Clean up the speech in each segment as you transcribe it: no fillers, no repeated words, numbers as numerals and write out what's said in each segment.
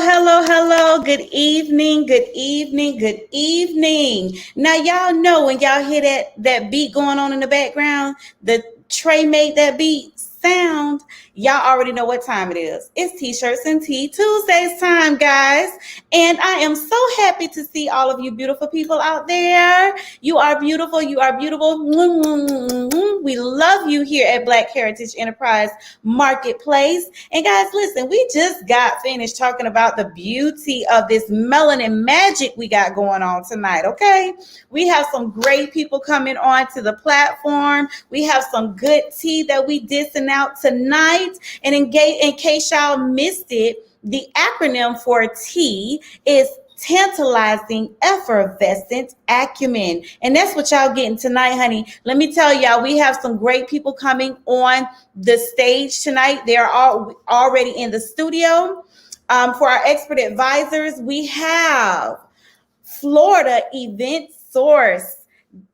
Hello. Good evening, good evening, good evening. Now y'all know when y'all hear that beat going on in the background, the Trey made that beat sound. Y'all already know what time it is. It's T-Shirts and Tea Tuesdays time, guys. And I am so happy to see all of you beautiful people out there. You are beautiful. You are beautiful. We love you here at Black Heritage Enterprise Marketplace. And guys, listen, we just got finished talking about the beauty of this melanin magic we got going on tonight, okay? We have some great people coming on to the platform. We have some good tea that we dissing out tonight. And in case y'all missed it, the acronym for T is tantalizing, effervescent acumen. And that's what y'all getting tonight, honey. Let me tell y'all, we have some great people coming on the stage tonight. They're all already in the studio. For our expert advisors, we have Florida Event Source.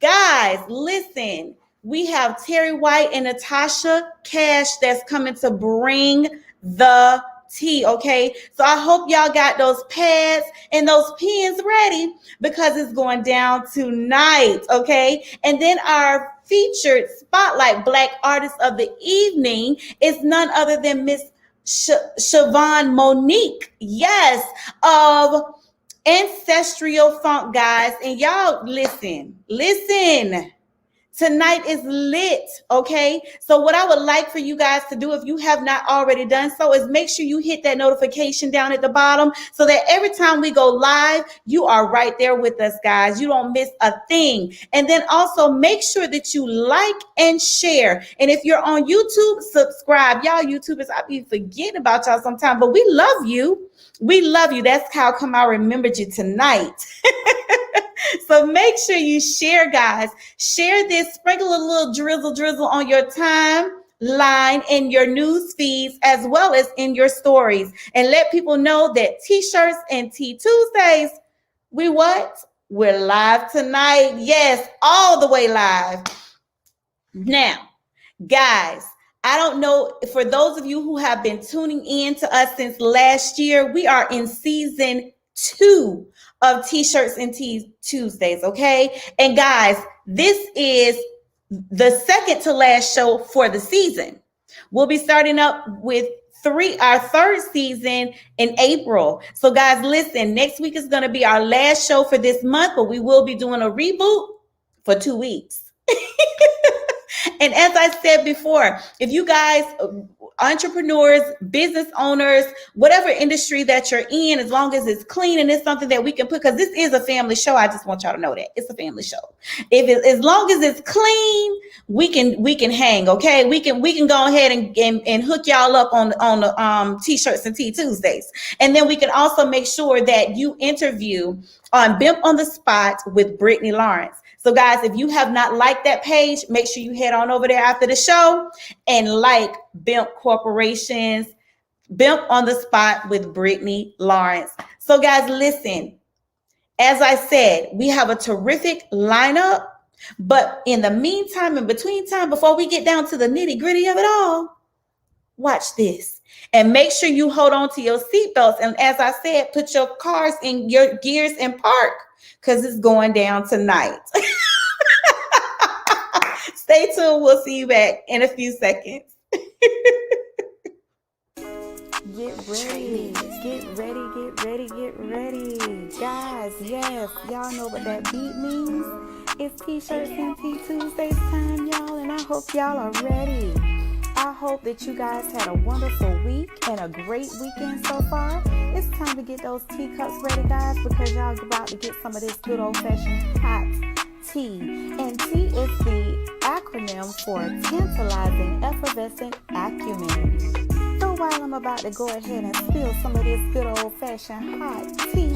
Guys, listen, we have Terry White and Natasha Cash that's coming to bring the tea, okay? So I hope y'all got those pads and those pens ready because it's going down tonight, okay? And then our featured spotlight Black artist of the evening is none other than Miss SIOBHAN MONIQUE, yes, of Ancestral Funk, guys. And y'all listen. Tonight is lit, okay? So what I would like for you guys to do, if you have not already done so, is make sure you hit that notification down at the bottom so that every time we go live, you are right there with us, guys. You don't miss a thing. And then also make sure that you like and share. And if you're on YouTube, subscribe. Y'all YouTubers, I be forgetting about y'all sometimes, but we love you. We love you. That's how come I remembered you tonight. So make sure you share, guys. Share this, sprinkle a little drizzle on your timeline in your news feeds as well as in your stories. And let people know that T-Shirts and Tea Tuesdays, we're live tonight. Yes, all the way live. Now, guys, I don't know, for those of you who have been tuning in to us since last year, we are in season 2 of T-Shirts and Tea Tuesdays, okay? And guys, this is the second to last show for the season. We'll be starting up with our third season in April. So guys, listen, next week is going to be our last show for this month, but we will be doing a reboot for 2 weeks. And as I said before, if you guys, entrepreneurs, business owners, whatever industry that you're in, as long as it's clean and it's something that we can put, because this is a family show. I just want y'all to know that it's a family show. As long as it's clean, we can hang. Okay, we can go ahead and hook y'all up on the T-Shirts and Tea Tuesdays, and then we can also make sure that you interview on Bimp on the Spot with Brittany Lawrence. So guys, if you have not liked that page, make sure you head on over there after the show and like Bimp Corporation's Bimp on the Spot with Brittany Lawrence. So guys, listen, as I said, we have a terrific lineup, but in the meantime, in between time, before we get down to the nitty gritty of it all, watch this. And make sure you hold on to your seatbelts. And as I said, put your cars in your gears and park because it's going down tonight. Stay tuned. We'll see you back in a few seconds. Get ready. Guys, yes, y'all know what that beat means. It's T-Shirts and Tea Tuesdays time, y'all, and I hope y'all are ready. I hope that you guys had a wonderful week and a great weekend so far. It's time to get those teacups ready, guys, because y'all about to get some of this good old-fashioned hot tea. And tea is the acronym for tantalizing, effervescent acumen. So while I'm about to go ahead and spill some of this good old-fashioned hot tea,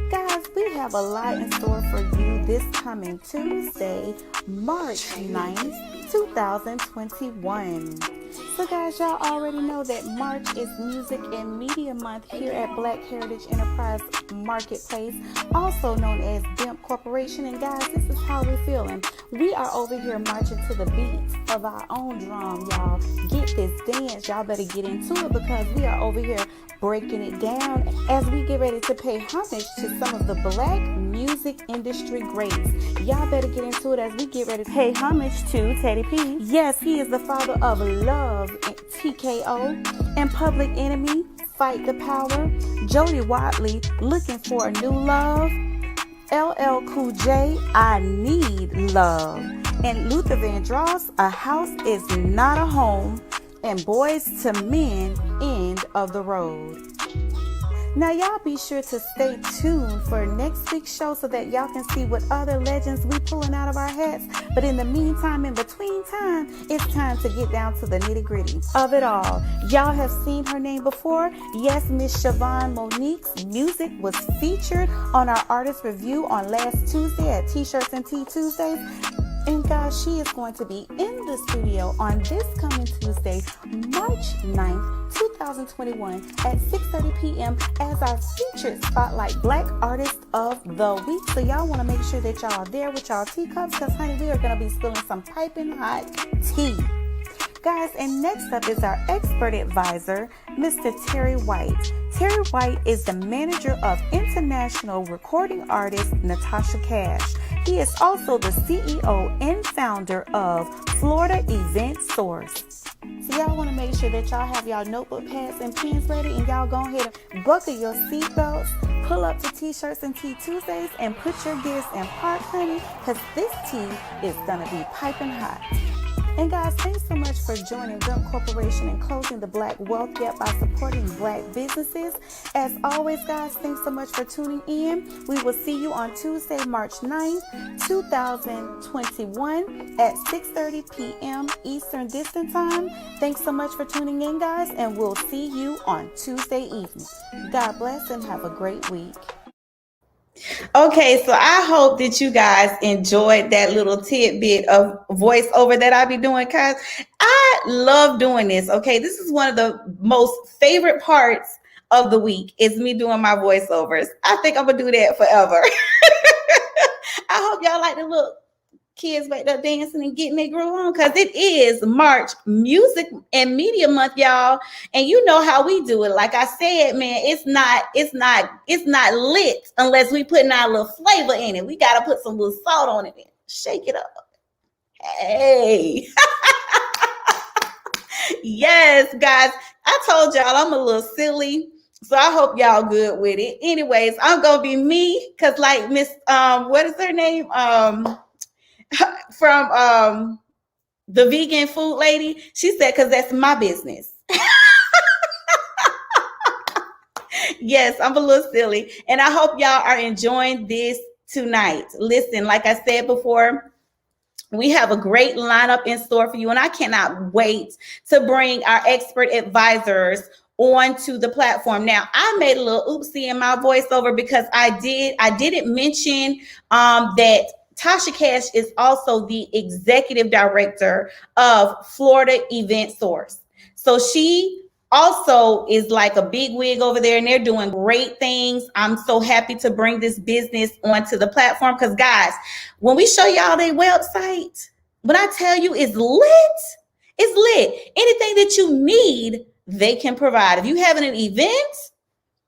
guys, we have a lot in store for you this coming Tuesday, March 9th, 2021. So guys, y'all already know that March is Music and Media Month here at Black Heritage Enterprise Marketplace, also known as BIMP Corporation. And guys, this is how we're feeling. We are over here marching to the beat of our own drum, y'all. Get this dance. Y'all better get into it because we are over here breaking it down as we get ready to pay homage to some of the black music industry greats. Y'all better get into it as we get ready to pay homage to Teddy P. Yes, he is the father of Love, TKO, and Public Enemy, Fight the Power, Jody Watley, Looking for a New Love, LL Cool J, I Need Love, and Luther Vandross, A House Is Not a Home, and Boys to Men, End of the Road. Now y'all be sure to stay tuned for next week's show so that y'all can see what other legends we pulling out of our hats. But in the meantime, in between time, it's time to get down to the nitty gritty of it all. Y'all have seen her name before. Yes, Miss SIOBHAN Monique's music was featured on our artist review on last Tuesday at TeeShirtz Tea Tuesday. And guys, she is going to be in the studio on this coming Tuesday, March 9th, 2021 at 6:30 p.m. as our featured Spotlight Black Artist of the Week. So y'all want to make sure that y'all are there with y'all teacups because, honey, we are going to be spilling some piping hot tea. Guys, and next up is our expert advisor, Mr. Terry White. Terry White is the manager of international recording artist Natasha Cash. He is also the CEO and founder of Florida Event Source. So y'all want to make sure that y'all have y'all notebook pads and pens ready, and y'all go ahead and buckle your seatbelts, pull up to TeeShirtz and Tea Tuesdays, and put your gears in park, honey, because this tea is going to be piping hot. And guys, thanks so much for joining BIMP Corporation and closing the Black Wealth Gap by supporting Black businesses. As always, guys, thanks so much for tuning in. We will see you on Tuesday, March 9th, 2021 at 6:30 p.m. Eastern Distance Time. Thanks so much for tuning in, guys, and we'll see you on Tuesday evening. God bless and have a great week. Okay, so I hope that you guys enjoyed that little tidbit of voiceover that I be doing, guys. I love doing this. Okay, this is one of the most favorite parts of the week is me doing my voiceovers. I think I'm gonna do that forever. I hope y'all like the little kids back there dancing and getting their groove on because it is March Music and Media Month, y'all. And you know how we do it. Like I said, man, it's not lit unless we putting our little flavor in it. We gotta put some little salt on it and shake it up. Hey. Yes, guys. I told y'all I'm a little silly. So I hope y'all good with it. Anyways, I'm gonna be me because like Miss what is her name? From the vegan food lady, she said, because that's my business. Yes, I'm a little silly. And I hope y'all are enjoying this tonight. Listen, like I said before, we have a great lineup in store for you. And I cannot wait to bring our expert advisors onto the platform. Now, I made a little oopsie in my voiceover because I didn't mention that Tasha Cash is also the executive director of Florida Event Source. So she also is like a big wig over there and they're doing great things. I'm so happy to bring this business onto the platform because guys, when we show y'all their website, when I tell you it's lit, it's lit. Anything that you need, they can provide. If you having an event,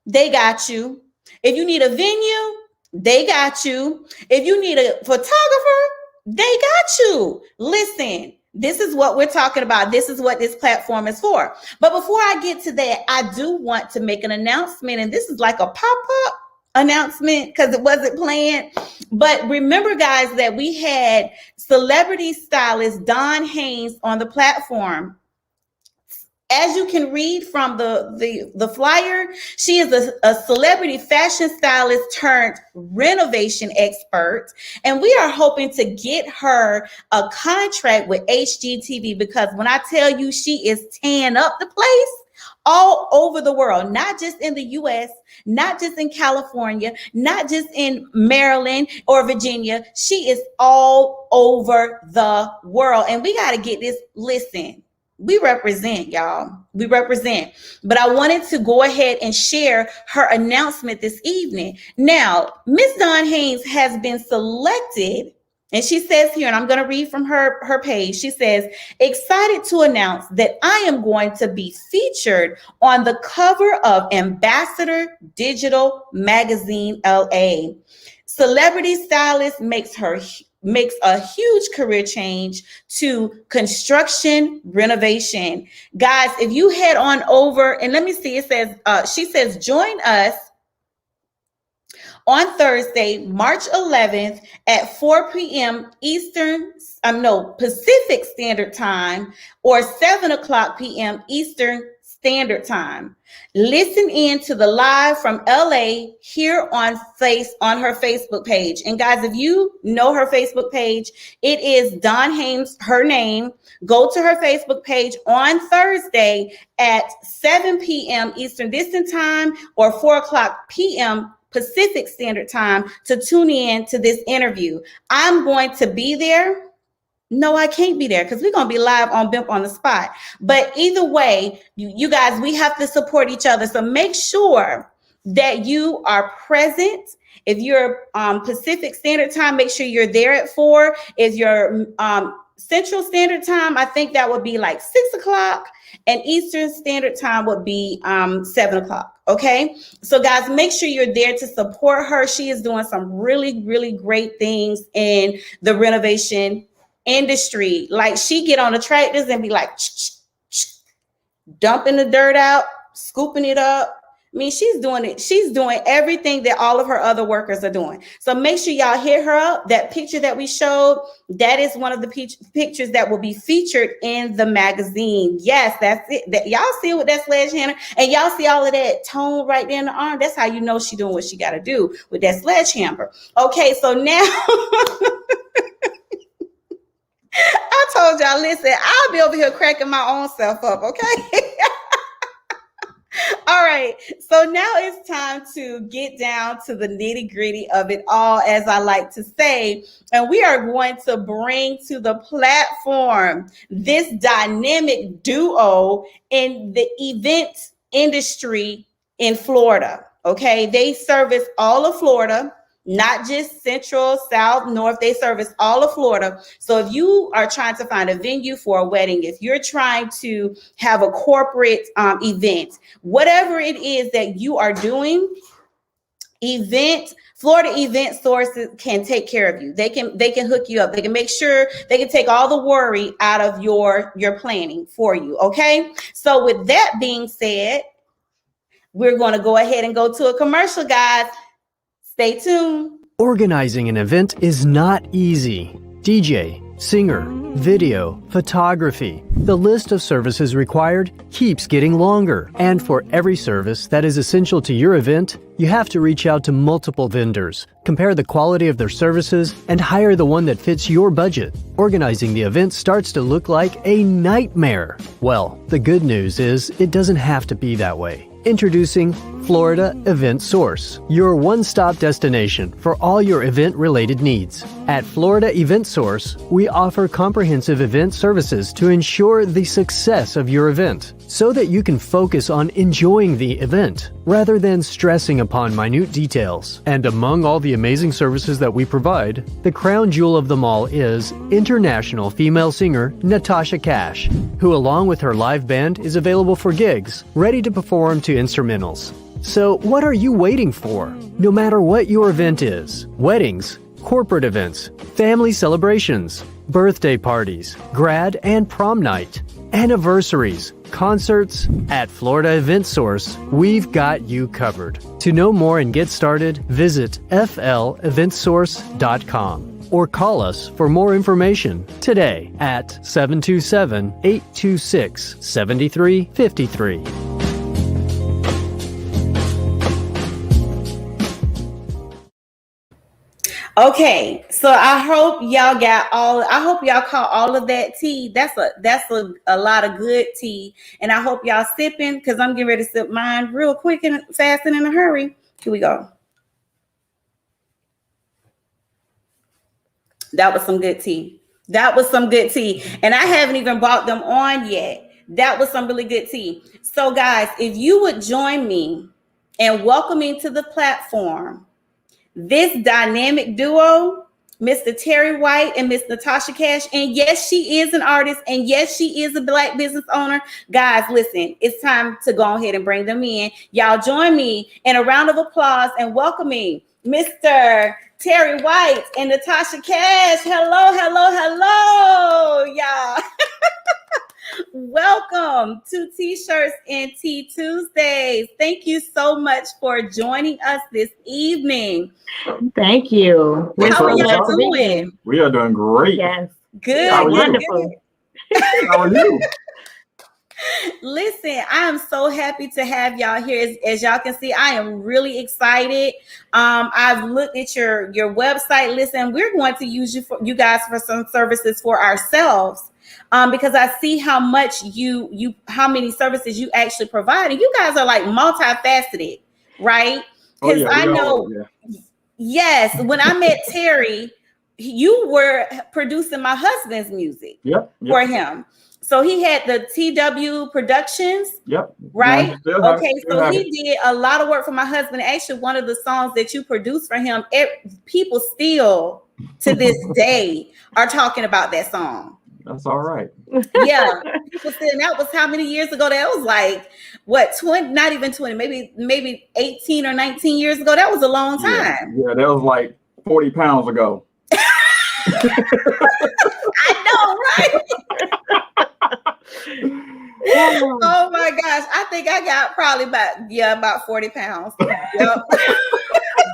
they got you. If you need a venue, they got you. If you need a photographer, they got you. Listen, this is what we're talking about. This is what this platform is for. But before I get to that, I do want to make an announcement. And this is like a pop-up announcement because it wasn't planned. But remember, guys, that we had celebrity stylist Dawn Haynes on the platform. As you can read from the flyer, she is a celebrity fashion stylist turned renovation expert. And we are hoping to get her a contract with HGTV because when I tell you she is tearing up the place all over the world, not just in the US, not just in California, not just in Maryland or Virginia. She is all over the world. And we got to get this. Listen. We represent, y'all. We represent. But I wanted to go ahead and share her announcement this evening. Now, Miss Dawn Haynes has been selected, and she says here, and I'm going to read from her page. She says, excited to announce that I am going to be featured on the cover of Ambassador Digital Magazine LA. Celebrity stylist makes a huge career change to construction renovation. Guys, if you head on over, and let me see, it says, she says, join us on Thursday, March 11th at 4 p.m. Pacific Standard Time, or 7 o'clock p.m. Eastern Standard Time. Listen in to the live from LA here on her Facebook page. And guys, if you know her Facebook page, it is Dawn Haynes, her name. Go to her Facebook page on Thursday at 7 p.m. Eastern Distance Time or 4 o'clock p.m. Pacific Standard Time to tune in to this interview. I'm going to be there. No, I can't be there because we're going to be live on BIMP on the spot. But either way, you guys, we have to support each other. So make sure that you are present. If you're Pacific Standard Time, make sure you're there at 4. If you're Central Standard Time, I think that would be like 6 o'clock. And Eastern Standard Time would be 7 o'clock. Okay. So guys, make sure you're there to support her. She is doing some really, really great things in the renovation industry. Like, she get on the tractors and be like, dumping the dirt out, scooping it up. I mean, she's doing it. She's doing everything that all of her other workers are doing. So make sure y'all hit her up. That picture that we showed, that is one of the pictures that will be featured in the magazine. Yes, that's it. Y'all see it with that sledgehammer, and y'all see all of that tone right there in the arm. That's how you know she doing what she got to do with that sledgehammer. Okay, so now I told y'all, listen, I'll be over here cracking my own self up, okay? All right, so now it's time to get down to the nitty gritty of it all, as I like to say, and we are going to bring to the platform this dynamic duo in the event industry in Florida, okay? They service all of Florida, not just Central, South, North. They service all of Florida. So if you are trying to find a venue for a wedding, if you're trying to have a corporate event, whatever it is that you are doing, Florida Event Sources can take care of you. They can hook you up. They can make sure they can take all the worry out of your planning for you. Okay. So with that being said, we're going to go ahead and go to a commercial, guys. Stay tuned. Organizing an event is not easy. DJ, singer, video, photography. The list of services required keeps getting longer. And for every service that is essential to your event, you have to reach out to multiple vendors, compare the quality of their services, and hire the one that fits your budget. Organizing the event starts to look like a nightmare. Well, the good news is it doesn't have to be that way. Introducing Florida Event Source, your one-stop destination for all your event-related needs. At Florida Event Source, we offer comprehensive event services to ensure the success of your event, so that you can focus on enjoying the event rather than stressing upon minute details. And among all the amazing services that we provide, the crown jewel of them all is international female singer Natasha Cash, who along with her live band is available for gigs, ready to perform to instrumentals. So what are you waiting for? No matter what your event is, weddings, corporate events, family celebrations, birthday parties, grad and prom night, anniversaries, concerts, at Florida Event Source, we've got you covered. To know more and get started, visit fleventsource.com or call us for more information today at 727-826-7353. Okay, so I hope y'all caught all of that tea. That's a lot of good tea, and I hope y'all sipping, because I'm getting ready to sip mine real quick and fast and in a hurry. Here we go. That was some good tea. And I haven't even brought them on yet. That was some really good tea. So guys, if you would join me in welcoming to the platform this dynamic duo, Mr. Terry White and Miss Natasha Cash. And yes, she is an artist. And yes, she is a Black business owner. Guys, listen, it's time to go ahead and bring them in. Y'all join me in a round of applause and welcoming Mr. Terry White and Natasha Cash. Hello, hello, hello, y'all. Welcome to T-Shirts and Tea Tuesdays. Thank you so much for joining us this evening. Thank you. How are y'all doing? We are doing great. Yes. Good. How are you? Wonderful. How are you? Listen, I am so happy to have y'all here. As y'all can see, I am really excited. I've looked at your website. Listen, we're going to use you guys for some services for ourselves. Because I see how much how many services you actually provide, and you guys are like multifaceted, right? Because I know, yes, when I met Terry, you were producing my husband's music for him. So he had the TW Productions, right? Okay, so he did a lot of work for my husband. Actually, one of the songs that you produced for him, people still to this day are talking about that song. That's all right. Yeah, people said that was how many years ago? That was like what 20? Not even 20, maybe 18 or 19 years ago. That was a long time. Yeah, that was like 40 pounds ago. I know, right? Oh my gosh, I think I got probably about 40 pounds. Yep.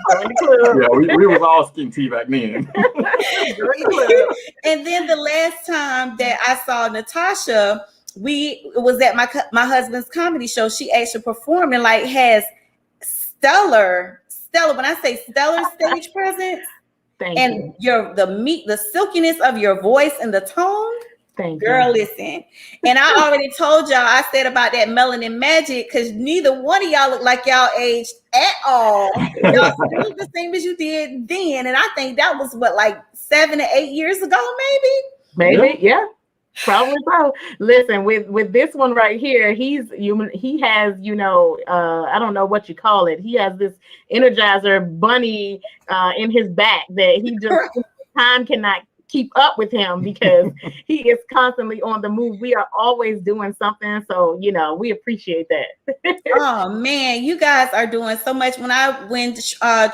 Yeah, we was all skin tea back then. And then the last time that I saw Natasha, it was at my husband's comedy show. She actually performed and like has stellar. When I say stellar stage presence, and the silkiness of your voice and the tone. Girl, listen. And I already told y'all, I said about that melanin magic, because neither one of y'all look like y'all aged at all. Y'all still the same as you did then. And I think that was what, like 7 to 8 years ago, maybe? Yeah. Probably so. Listen, with this one right here, he has, I don't know what you call it. He has this Energizer bunny in his back that he just time cannot keep up with him because he is constantly on the move. We are always doing something. So, we appreciate that. Oh man, you guys are doing so much. When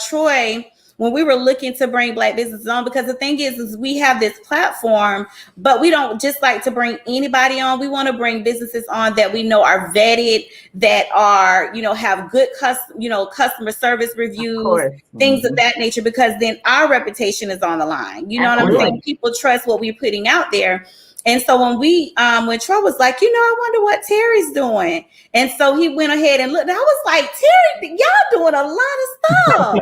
Troy, when we were looking to bring Black businesses on, because the thing is we have this platform, but we don't just like to bring anybody on. We want to bring businesses on that we know are vetted, that are, have good customer service reviews, things of that nature, because then our reputation is on the line. You know what I'm saying? People trust what we're putting out there. And so when Troy was like, I wonder what Terry's doing. And so he went ahead and looked. And I was like, Terry, y'all doing a lot of stuff.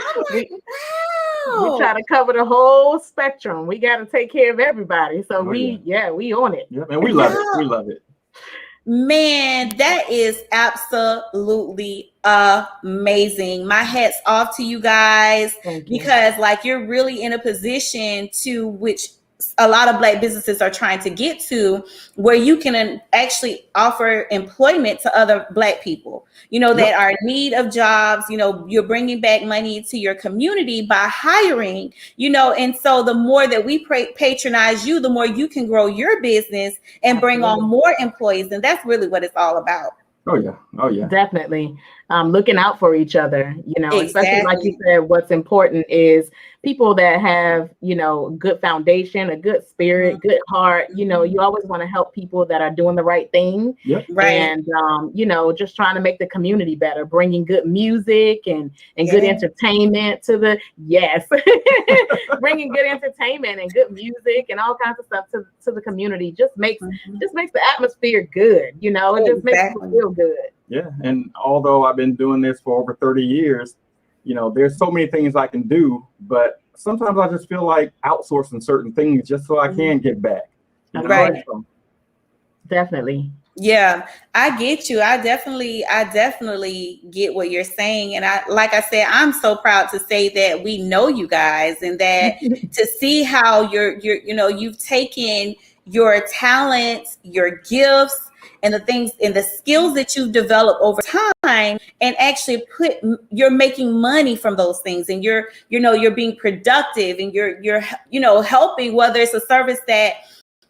I'm like, wow. We try to cover the whole spectrum. We got to take care of everybody. So we on it. Yeah, man, we love it. We love it. Man, that is absolutely amazing. My hat's off to you guys, because like you're really in a position to which a lot of Black businesses are trying to get to, where you can actually offer employment to other Black people, that are in need of jobs. You're bringing back money to your community by hiring, and so the more that we patronize you, the more you can grow your business and bring on more employees. And that's really what it's all about. Oh yeah. Definitely. Looking out for each other, Exactly. Especially like you said, what's important is people that have, good foundation, a good spirit, good heart. You always want to help people that are doing the right thing. Yep. Right. And, just trying to make the community better, bringing good music and good entertainment to bringing good entertainment and good music and all kinds of stuff to the community just makes the atmosphere good. It just makes people feel good. Yeah. And although I've been doing this for over 30 years, there's so many things I can do, but sometimes I just feel like outsourcing certain things just so I can get back. Right. So. Definitely. Yeah, I get you. I definitely get what you're saying. And like I said, I'm so proud to say that we know you guys, and that to see how you've taken your talents, your gifts, and the things and the skills that you've developed over time, and actually you're making money from those things, and you're being productive, and you're helping, whether it's a service that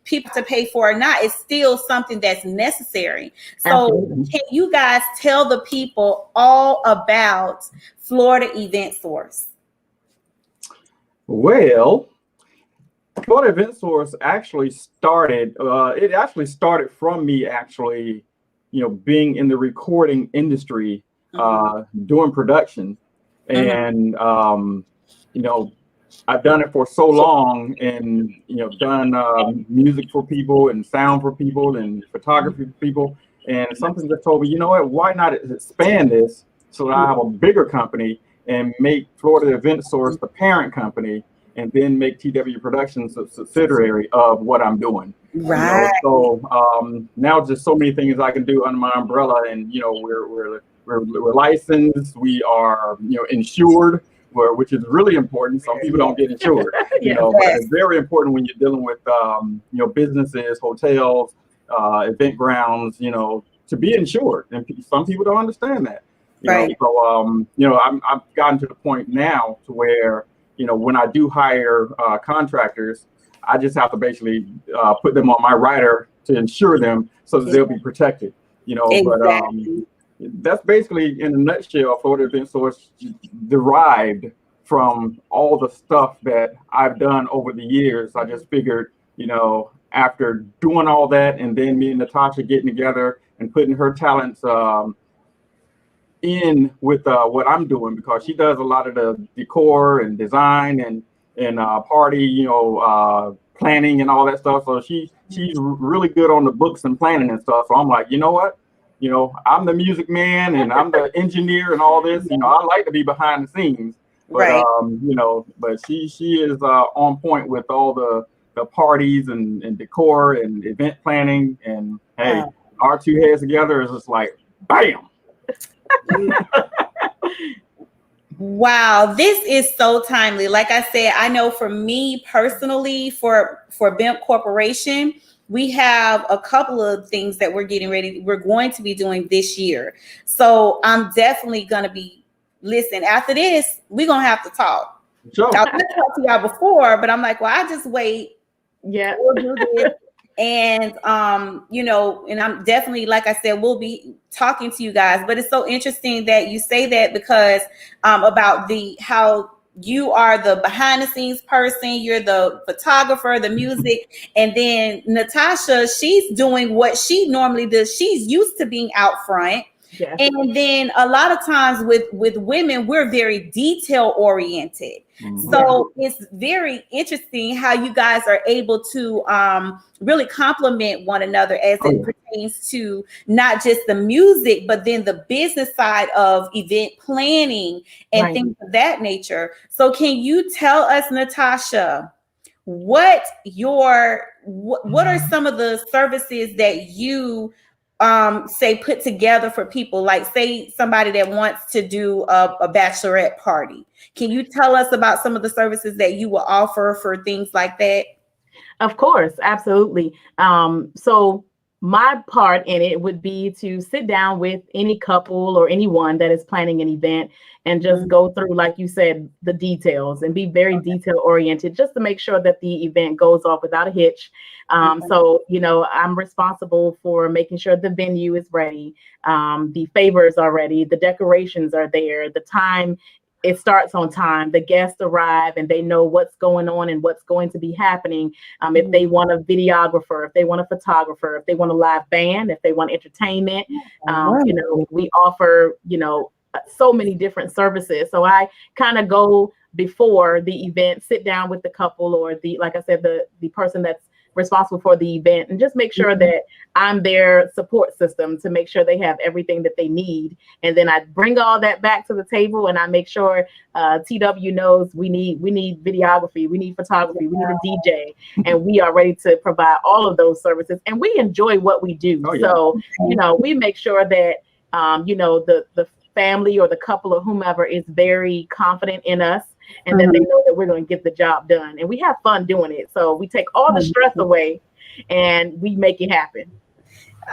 people to pay for or not, it's still something that's necessary. So Absolutely. can you guys tell the people all about Florida Event Source? Well, Florida Event Source actually started, it actually started from me actually, being in the recording industry, doing production. And, I've done it for so long, and, done music for people and sound for people and photography for people. And something just told me, you know what, why not expand this so that I have a bigger company and make Florida Event Source the parent company, and then make TW Productions a subsidiary of what I'm doing. Right. So now just so many things I can do under my umbrella, and we're licensed, we are insured, which is really important. Some people don't get insured, but it's very important when you're dealing with businesses, hotels, event grounds, to be insured, and some people don't understand that. Right. So I've gotten to the point now to where when I do hire contractors, I just have to basically put them on my rider to insure them so that they'll be protected. Exactly. But that's basically, in a nutshell, Florida Event Source derived from all the stuff that I've done over the years. I just figured, after doing all that, and then me and Natasha getting together and putting her talents in with what I'm doing, because she does a lot of the decor and design and party, planning and all that stuff. So she's really good on the books and planning and stuff. So I'm like, you know what? I'm the music man and I'm the engineer and all this. I like to be behind the scenes, but right. But she is on point with all the parties and decor and event planning. And hey, our two heads together is just like bam. Wow, this is so timely. Like I said, I know for me personally, for BEMP Corporation, we have a couple of things that we're going to be doing this year. So I'm definitely going to be, listen, after this, we're going to have to talk. Sure. I was going to talk to y'all before, but I'm like, well, I just wait. Yeah. We'll do this. And, and I'm definitely, like I said, we'll be talking to you guys, but it's so interesting that you say that, because about how you are the behind the scenes person, you're the photographer, the music, and then Natasha, she's doing what she normally does. She's used to being out front. Yes. And then a lot of times with women, we're very detail oriented. Mm-hmm. So it's very interesting how you guys are able to really complement one another as it pertains to not just the music, but then the business side of event planning and things of that nature. So can you tell us, Natasha, what are some of the services that you say put together for people, like say somebody that wants to do a bachelorette party? Can you tell us about some of the services that you will offer for things like that? Of course, absolutely. So my part in it would be to sit down with any couple or anyone that is planning an event and just go through, like you said, the details, and be very detail oriented, just to make sure that the event goes off without a hitch. So, I'm responsible for making sure the venue is ready. The favors are ready. The decorations are there. The time, it starts on time. The guests arrive and they know what's going on and what's going to be happening. If they want a videographer, if they want a photographer, if they want a live band, if they want entertainment, we offer, so many different services. So I kind of go before the event, sit down with the couple or like I said, the person that's responsible for the event, and just make sure that I'm their support system to make sure they have everything that they need. And then I bring all that back to the table, and I make sure TW knows we need videography, we need photography, we need a DJ, and we are ready to provide all of those services. And we enjoy what we do. Oh, yeah. So, we make sure that, the family or the couple or whomever is very confident in us, and that they know that we're going to get the job done, and we have fun doing it. So we take all the stress away, and we make it happen.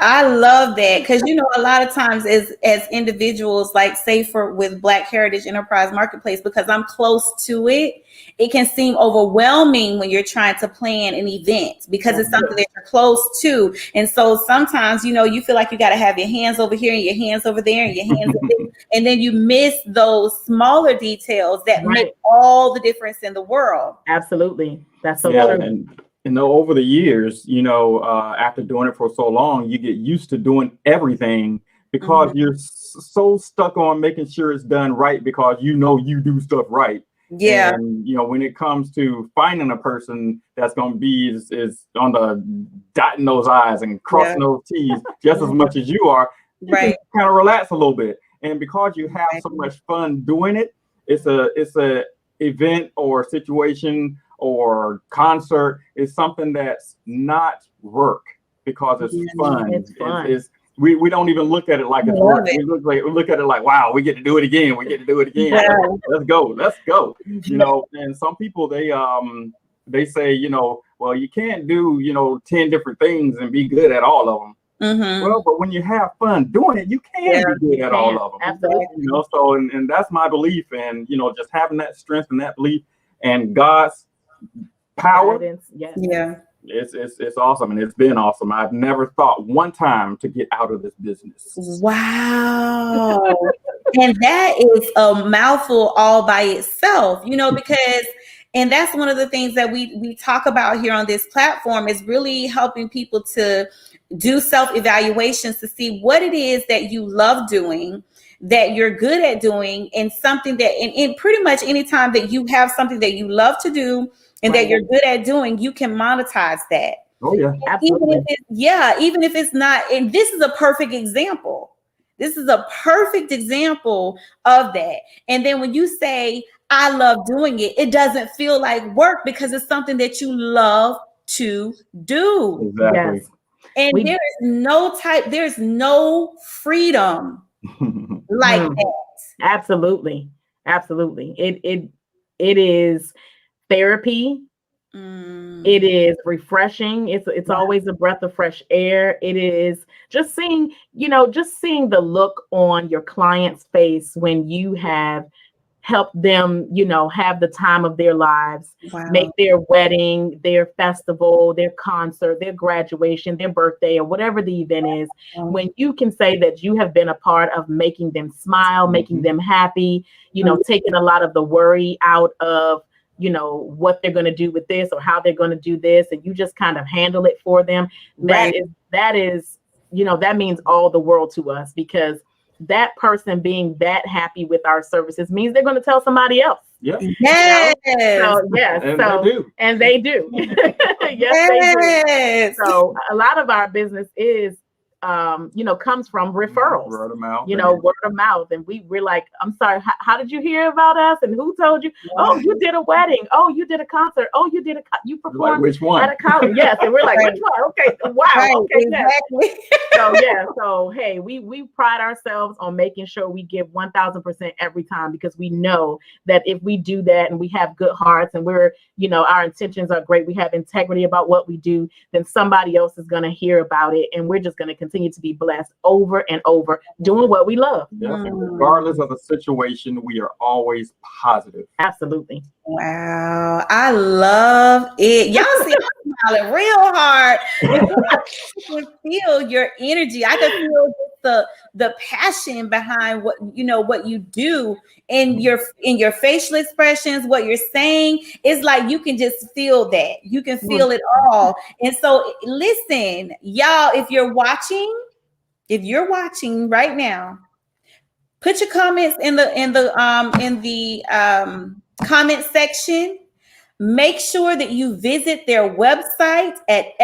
I love that, because a lot of times as individuals, like say with Black Heritage Enterprise Marketplace, because I'm close to it, it can seem overwhelming when you're trying to plan an event because it's something that you're close to. And so sometimes, you feel like you got to have your hands over here and your hands over there and your hands over there, and then you miss those smaller details that make all the difference in the world. Absolutely. That's so true. And over the years, after doing it for so long, you get used to doing everything because you're so stuck on making sure it's done right because you do stuff right. Yeah. And when it comes to finding a person that's going to be is on the dotting those I's and crossing those T's just as much as you are, you can kind of relax a little bit. And because you have so much fun doing it, it's a event or situation or concert is something that's not work because it's fun. It's fun. We don't even look at it like it's work. We look at it like, wow, we get to do it again. We get to do it again. Yeah. Let's go. And some people they say, well, you can't do 10 different things and be good at all of them. Well, but when you have fun doing it, you can be good at all of them. Absolutely. So and that's my belief, and just having that strength and that belief and God's power. It's awesome, and it's been awesome. I've never thought one time to get out of this business. Wow. And that is a mouthful all by itself, because and that's one of the things that we talk about here on this platform is really helping people to do self-evaluations to see what it is that you love doing, that you're good at doing, and something that in pretty much any time that you have something that you love to do and that you're good at doing, you can monetize that. Oh yeah, absolutely. Even if it's not, and this is a perfect example. This is a perfect example of that. And then when you say, I love doing it, it doesn't feel like work because it's something that you love to do. Exactly. Yes. And there's no freedom like that. Absolutely. It is therapy. It is refreshing. It's always a breath of fresh air. It is just seeing the look on your client's face when you have helped them, have the time of their lives, make their wedding, their festival, their concert, their graduation, their birthday, or whatever the event is. When you can say that you have been a part of making them smile, making them happy, taking a lot of the worry out of, what they're going to do with this or how they're going to do this, and you just kind of handle it for them. That is, that means all the world to us, because that person being that happy with our services means they're going to tell somebody else. Yep. Yes. And they do. Yes, they do. So a lot of our business is comes from referrals, word of mouth. And we're like, I'm sorry, how did you hear about us? And who told you? Oh, you did a wedding. Oh, you did a concert. Oh, you performed like, which one? At a college. Yes. And we're like, which one? Okay. Wow. Okay. Exactly. So hey, we pride ourselves on making sure we give 1000% every time, because we know that if we do that and we have good hearts and we're, our intentions are great, we have integrity about what we do, then somebody else is going to hear about it, and we're just going to continue to be blessed over and over doing what we love. Yeah. Regardless of the situation, we are always positive. Absolutely. Wow. I love it. Y'all see I'm smiling real hard. I can feel your energy. I can feel the passion behind what you do in your facial expressions, what you're saying. It's like you can just feel that. You can feel it all. And so listen, y'all, if you're watching right now, put your comments in the comment section. Make sure that you visit their website at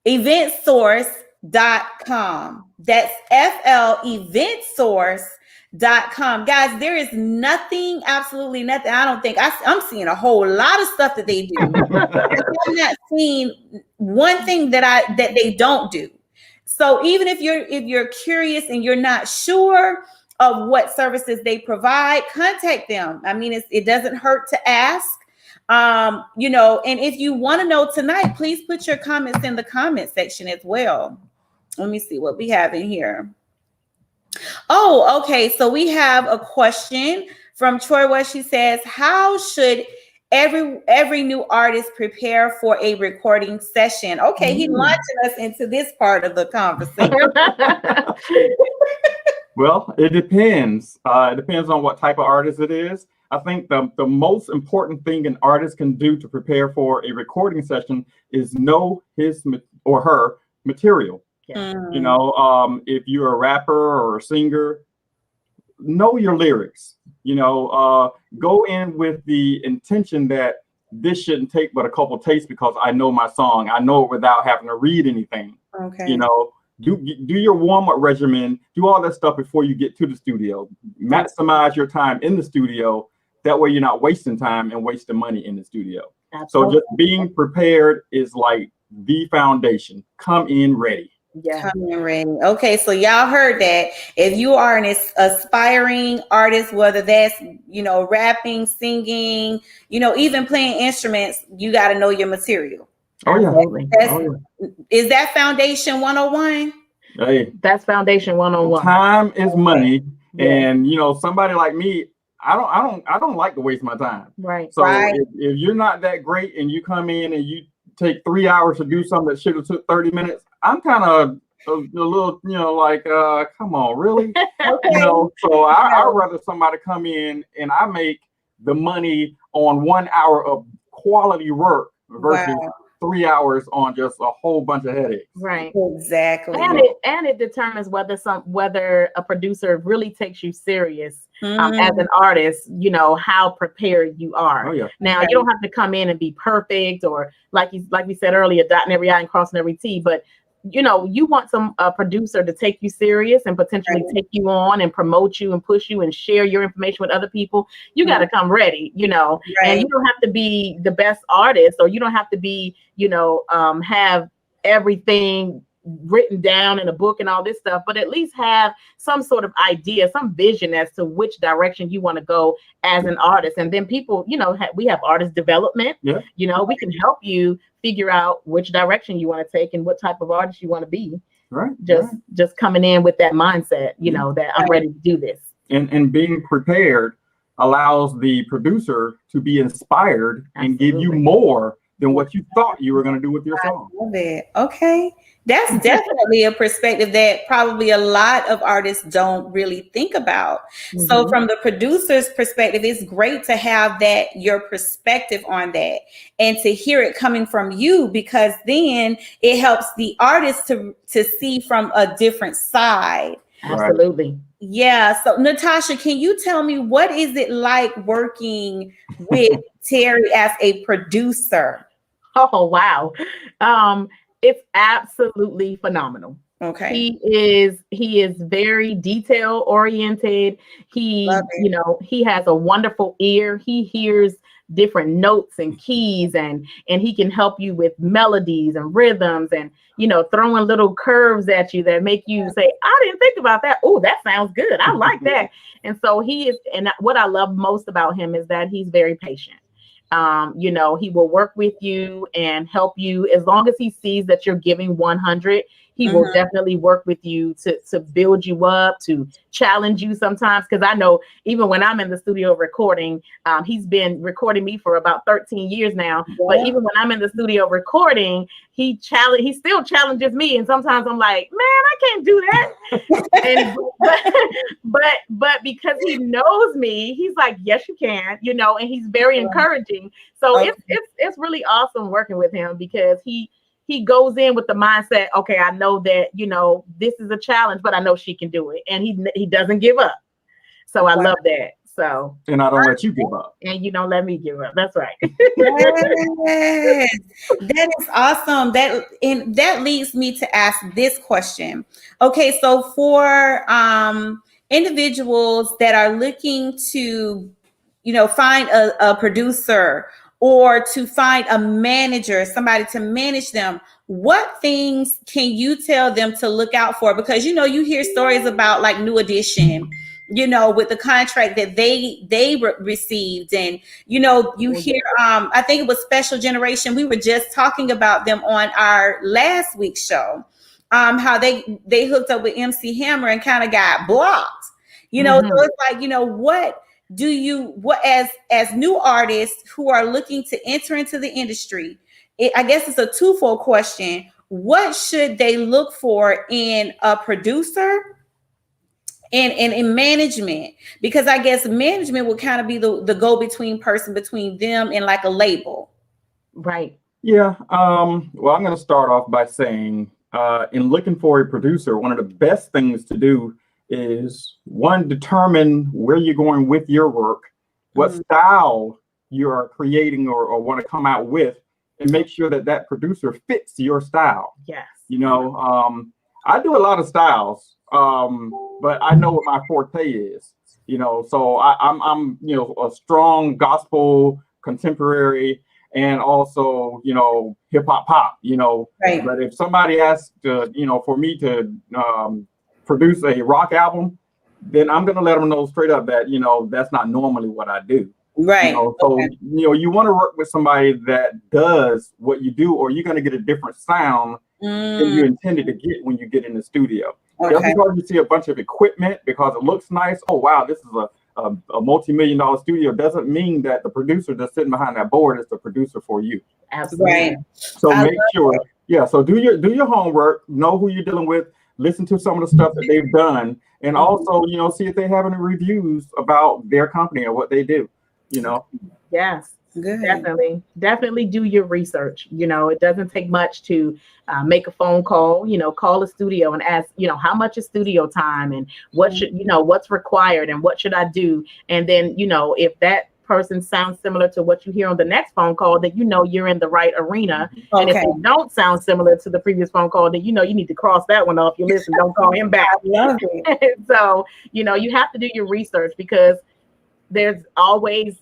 eventsource.com. That's eventsource.com. Guys, there is nothing, absolutely nothing. I don't think I'm seeing a whole lot of stuff that they do. I'm not seeing one thing that they don't do. So even if you're curious and you're not sure of what services they provide, contact them. I mean, it doesn't hurt to ask. You know, and if you want to know tonight, please put your comments in the comment section as well. Let me see what we have in here. Oh, okay. So we have a question from Troy where she says, how should every new artist prepare for a recording session? Okay, he's launching us into this part of the conversation. Well, it depends. It depends on what type of artist it is. I think the most important thing an artist can do to prepare for a recording session is know his or her material. You know, if you're a rapper or a singer, know your lyrics. You know, go in with the intention that this shouldn't take but a couple takes because I know my song. I know it without having to read anything. Okay. You know, do your warm-up regimen, do all that stuff before you get to the studio. Maximize your time in the studio. That way you're not wasting time and wasting money in the studio. Absolutely. So just being prepared is like the foundation. Come in ready. Yeah. Come in ready. Okay, so y'all heard that. If you are an aspiring artist, whether that's, you know, rapping, singing, you know, even playing instruments, you got to know your material. Oh yeah. Is that Foundation 101? Hey, that's Foundation 101. Time is money, and you know, somebody like me, I don't like to waste my time. Right. So if you're not that great and you come in and you take 3 hours to do something that should have took 30 minutes, I'm kind of a little, you know, like, come on, really? You know, so I'd rather somebody come in and I make the money on 1 hour of quality work versus 3 hours on just a whole bunch of headaches. Right. Exactly. And it determines whether a producer really takes you serious as an artist, you know, how prepared you are. Oh, yeah. Now, you don't have to come in and be perfect or like we said earlier, dotting every I and crossing every T, but you know, you want a producer to take you serious and potentially take you on and promote you and push you and share your information with other people. You got to come ready, you know, and you don't have to be the best artist, or you don't have to be, you know, have everything written down in a book and all this stuff, but at least have some sort of idea, some vision as to which direction you want to go as an artist. And then people, you know, we have artist development. Yeah. You know, we can help you figure out which direction you want to take and what type of artist you want to be. Right. Just coming in with that mindset, you know, that I'm ready to do this. And being prepared allows the producer to be inspired and give you more than what you thought you were going to do with your song. I love it. Okay. That's definitely a perspective that probably a lot of artists don't really think about. So from the producer's perspective, it's great to have your perspective on that and to hear it coming from you, because then it helps the artist to see from a different side. Absolutely. Yeah. So Natasha, can you tell me, what is it like working with Terry as a producer? Oh, wow. It's absolutely phenomenal. Okay. He is very detail oriented. He has a wonderful ear. He hears different notes and keys, and he can help you with melodies and rhythms, and, you know, throwing little curves at you that make you say, I didn't think about that. Oh, that sounds good. I like that. And so and what I love most about him is that he's very patient. You know, he will work with you and help you as long as he sees that you're giving 100. He will definitely work with you to build you up, to challenge you sometimes. Because I know even when I'm in the studio recording, he's been recording me for about 13 years now. Yeah. But even when I'm in the studio recording, he still challenges me. And sometimes I'm like, man, I can't do that. but because he knows me, he's like, yes, you can, you know, and he's very encouraging. So it's really awesome working with him, because he goes in with the mindset, okay, I know that, you know, this is a challenge, but I know she can do it. And he doesn't give up. So I love that. So, and I don't let you give up. And you don't let me give up. That's right. Yes. That is awesome. That leads me to ask this question. Okay, so for individuals that are looking to, you know, find a producer or to find a manager, somebody to manage them, what things can you tell them to look out for? Because, you know, you hear stories about like New Edition, you know, with the contract that they received. And, you know, you hear, I think it was Special Generation. We were just talking about them on our last week's show, how they hooked up with MC Hammer and kind of got blocked, you know. So it's like, you know, what as new artists who are looking to enter into the industry, I guess it's a twofold question. What should they look for in a producer and in management? Because I guess management will kind of be the go-between person between them and like a label. Right. Yeah. Well, I'm going to start off by saying, in looking for a producer, one of the best things to do is, one, determine where you're going with your work, what style you are creating or want to come out with, and make sure that producer fits your style. Yes. You know, I do a lot of styles, but I know what my forte is, you know, so I'm, you know, a strong gospel, contemporary, and also, you know, hip hop pop, you know. Right. But if somebody asks to, you know, for me to produce a rock album, then I'm going to let them know straight up that, you know, that's not normally what I do. Right. You know, so, you know, you want to work with somebody that does what you do, or you're going to get a different sound than you intended to get when you get in the studio. Just because you see a bunch of equipment, because it looks nice, oh, wow, this is a multi-million-dollar studio, doesn't mean that the producer that's sitting behind that board is the producer for you. Absolutely. Right. So make sure, so do your homework, know who you're dealing with, listen to some of the stuff that they've done, and also, you know, see if they have any reviews about their company or what they do. You know? Yes, Good. Definitely do your research. You know, it doesn't take much to make a phone call, you know, call a studio and ask, you know, how much is studio time and what should, you know, what's required and what should I do? And then, you know, if that person sounds similar to what you hear on the next phone call, that you know you're in the right arena. And if they don't sound similar to the previous phone call, then you know you need to cross that one off your list and don't call him back. Love it. So, you know, you have to do your research, because there's always,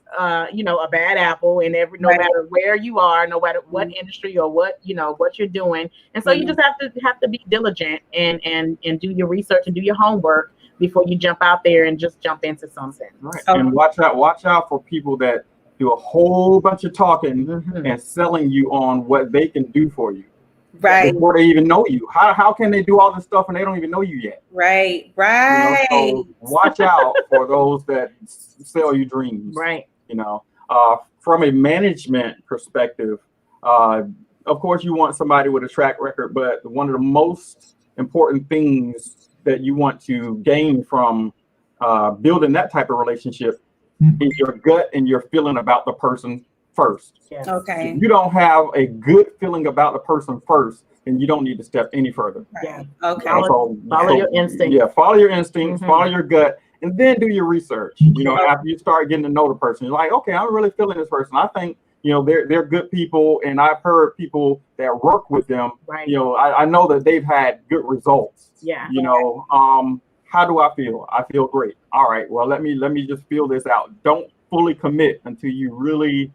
you know, a bad apple in every, no matter where you are, no matter what industry or what, you know, what you're doing. And so you just have to be diligent and do your research and do your homework before you jump out there and just jump into something. Right. And watch out for people that do a whole bunch of talking and selling you on what they can do for you. Right. Before they even know you. How can they do all this stuff and they don't even know you yet? Right. You know, so watch out for those that sell you dreams. Right. You know, from a management perspective, of course you want somebody with a track record, but one of the most important things that you want to gain from building that type of relationship is your gut and your feeling about the person first. Yes. Okay. If you don't have a good feeling about the person first, then you don't need to step any further. Yeah. Okay. Follow your instinct. Yeah, follow your instincts, follow your gut, and then do your research. You know, after you start getting to know the person, you're like, okay, I'm really feeling this person. I think, you know, they're good people, and I've heard people that work with them. Right. You know, I know that they've had good results. Yeah. You know, how do I feel? I feel great. All right. Well, let me just feel this out. Don't fully commit until you really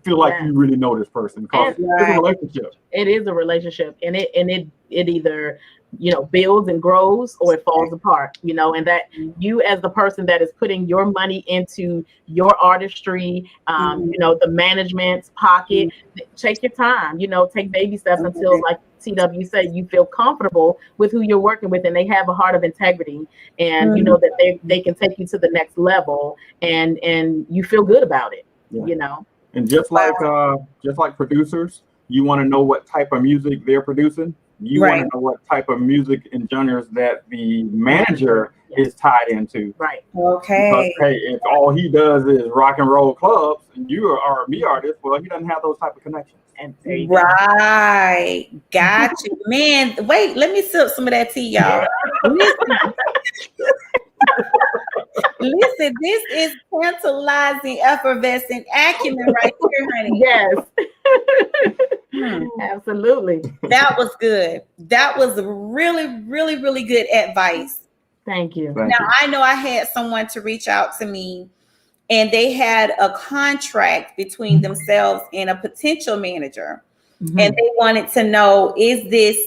feel like you really know this person, because it's a relationship. It is a relationship, and it either, you know, builds and grows, or it falls apart, you know. And that you, as the person that is putting your money into your artistry, you know, the management's pocket, take your time, you know, take baby steps until, like TW said, you feel comfortable with who you're working with, and they have a heart of integrity, and you know that they can take you to the next level, and you feel good about it, you know. And just like producers, you want to know what type of music they're producing. You want to know what type of music and genres that the manager is tied into. Right. Okay. Because, hey, if all he does is rock and roll clubs, and you are an R&B artist, well, he doesn't have those type of connections. And there you go. Got you, man. Wait, let me sip some of that tea, y'all. Listen, this is tantalizing, effervescent acumen right here, honey. Yes. Absolutely. That was good. That was really, really, really good advice. Thank you. Now, I know I had someone to reach out to me, and they had a contract between themselves and a potential manager. And they wanted to know, is this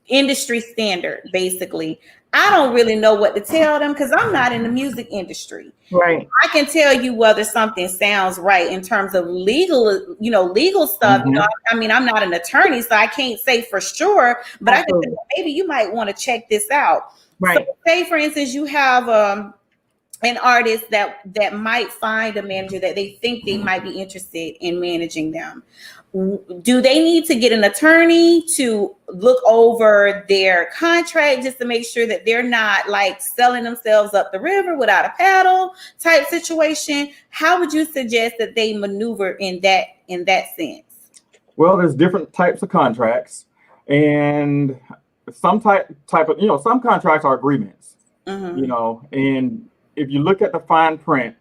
industry standard, basically? I don't really know what to tell them because I'm not in the music industry. Right. I can tell you whether something sounds right in terms of legal, legal stuff. Mhm. I mean, I'm not an attorney, so I can't say for sure, but I can say, maybe you might want to check this out. Right. So say, for instance, you have an artist that might find a manager that they think they might be interested in managing them. Do they need to get an attorney to look over their contract just to make sure that they're not like selling themselves up the river without a paddle type situation? How would you suggest that they maneuver in that sense? Well, there's different types of contracts, and some type of, some contracts are agreements, and if you look at the fine print,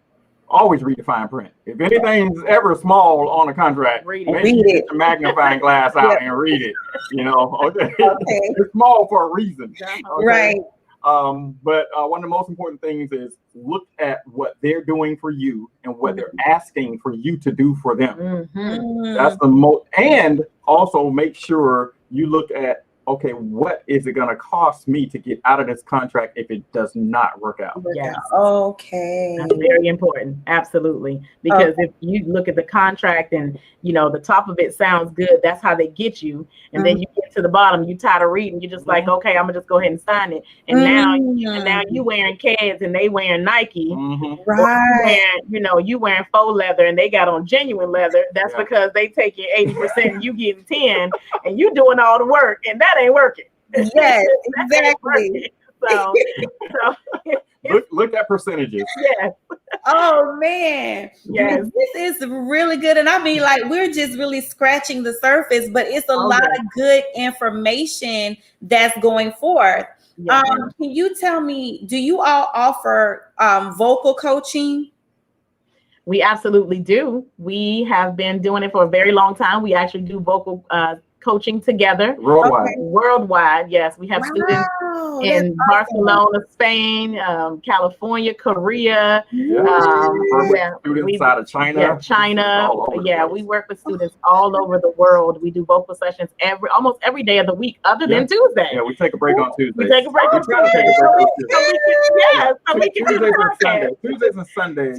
always read the fine print. If anything's ever small on a contract, Read make sure you get the magnifying glass out and read it. Okay. It's small for a reason. Okay? Right. But one of the most important things is look at what they're doing for you and what they're asking for you to do for them. That's the most, and also make sure you look at, okay, what is it going to cost me to get out of this contract if it does not work out? Yes. Okay. That's very important. Absolutely. Because if you look at the contract and, the top of it sounds good, that's how they get you. And then you get to the bottom, you tired of reading. You're just like, okay, I'm going to just go ahead and sign it. And now you wearing Keds and they wearing Nike. Right. You wearing faux leather and they got on genuine leather. That's because they taking 80% and you getting 10 and you doing all the work and that ain't working. Yes, exactly. So look at percentages. Yes. Oh man. Yes. This is really good. And I mean, like, we're just really scratching the surface, but it's a lot of good information that's going forth. Yes. Can you tell me, do you all offer vocal coaching? We absolutely do. We have been doing it for a very long time. We actually do vocal coaching together worldwide. Yes, we have students in Barcelona, Spain, California, Korea. Students out of China. China. We work with students all over the world. We do vocal sessions almost every day of the week, other than Tuesday. Yeah, we take a break on Tuesday. We take a break on Tuesday. Tuesdays and Sundays.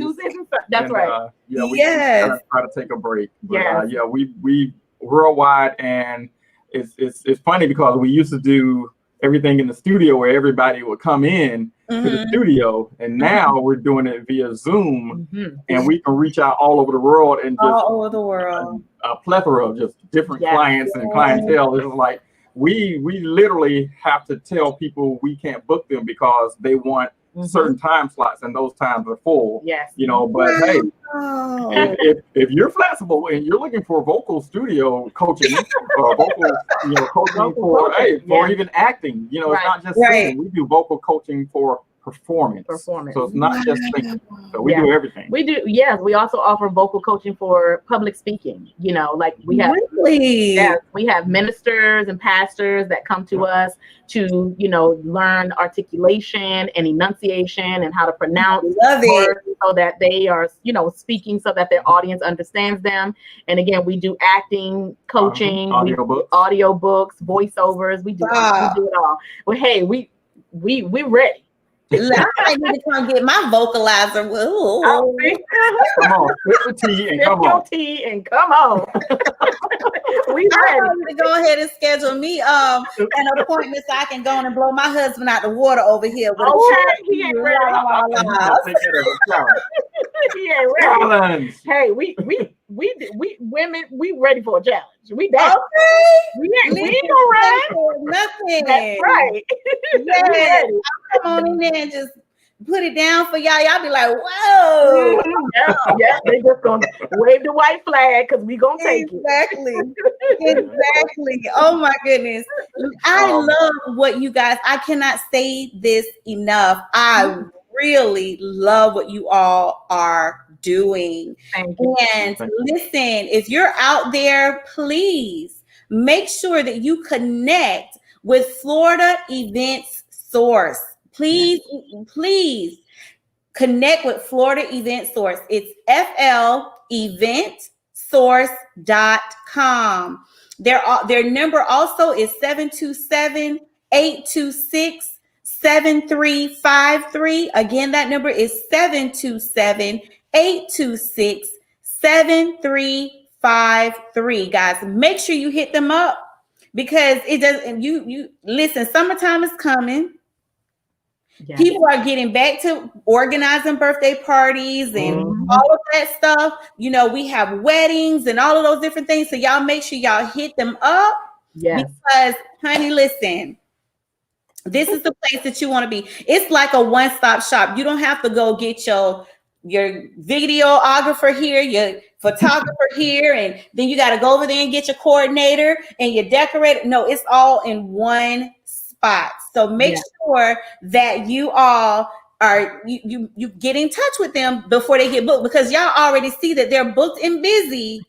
That's right. We try to take a break. But, we worldwide, and it's funny because we used to do everything in the studio where everybody would come in to the studio, and now we're doing it via Zoom, and we can reach out all over the world and just all over the world, a plethora of just different clients and clientele. It's like we literally have to tell people we can't book them because they want certain time slots and those times are full. Yes. But hey, if you're flexible and you're looking for vocal studio coaching or vocal, coaching for even acting, it's not just singing. We do vocal coaching for performance. So it's not just singing. So we do everything. We do. Yes. We also offer vocal coaching for public speaking. Like we have, we have ministers and pastors that come to us to, learn articulation and enunciation and how to pronounce words so that they are, speaking so that their audience understands them. And again, we do acting, coaching, audio books, voiceovers. We do it all. Well, hey, we're ready. I need to come get my vocalizer. Ooh. Come on, sip the tea and come on. Come on. We ready to go ahead and schedule me an appointment so I can go and blow my husband out the water over here. He ain't ready. He ain't ready. Hey, we women, we ready for a challenge. We down. We ain't gonna run nothing. That's right. Yes. I'll come on in there and just put it down for y'all. Y'all be like, whoa. Yeah, they just gonna wave the white flag because we gonna take it. Exactly. Oh my goodness. I love what you guys, I cannot say this enough. I really love what you all are doing. Thank you. And listen, if you're out there, please make sure that you connect with Florida Events Source. Please connect with Florida Event Source. It's fleventsource.com. Their number also is 727-826 7353. Again, that number is 727-826-7353. Guys, make sure you hit them up because it does. And you listen, summertime is coming. Yes. People are getting back to organizing birthday parties and all of that stuff. You know, we have weddings and all of those different things. So y'all make sure y'all hit them up. Yes. Because, honey, listen, this is the place that you want to be. It's like a one-stop shop. You don't have to go get your videographer here, your photographer here, and then you got to go over there and get your coordinator and your decorator. No, it's all in one spot. So make sure that you all are you get in touch with them before they get booked, because y'all already see that they're booked and busy.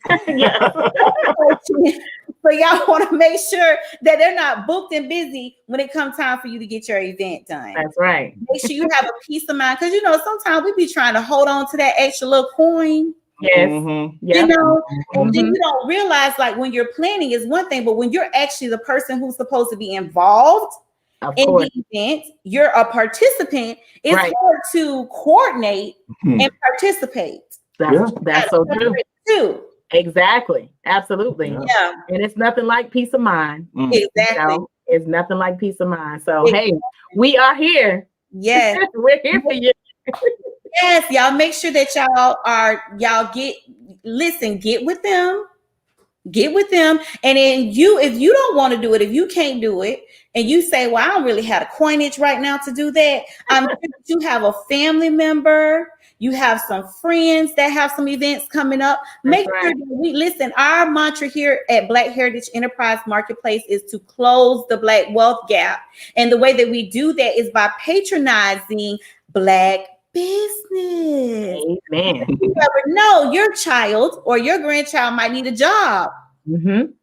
So y'all want to make sure that they're not booked and busy when it comes time for you to get your event done. That's right. Make sure you have a peace of mind, because you know sometimes we be trying to hold on to that extra little coin. Yes. You know, and then you don't realize, like, when you're planning is one thing, but when you're actually the person who's supposed to be involved in the event, you're a participant. It's hard to coordinate and participate. That's so true too. Exactly. Absolutely. Yeah. And it's nothing like peace of mind. Exactly. You know, it's nothing like peace of mind. So hey, we are here. Yes. We're here for you. Yes, y'all make sure that get with them. Get with them. And then if you don't want to do it, if you can't do it, and you say, well, I don't really have a coinage right now to do that. You have a family member, you have some friends that have some events coming up. Make sure that we listen. Our mantra here at Black Heritage Enterprise Marketplace is to close the Black wealth gap. And the way that we do that is by patronizing Black business. Amen. You never know, your child or your grandchild might need a job.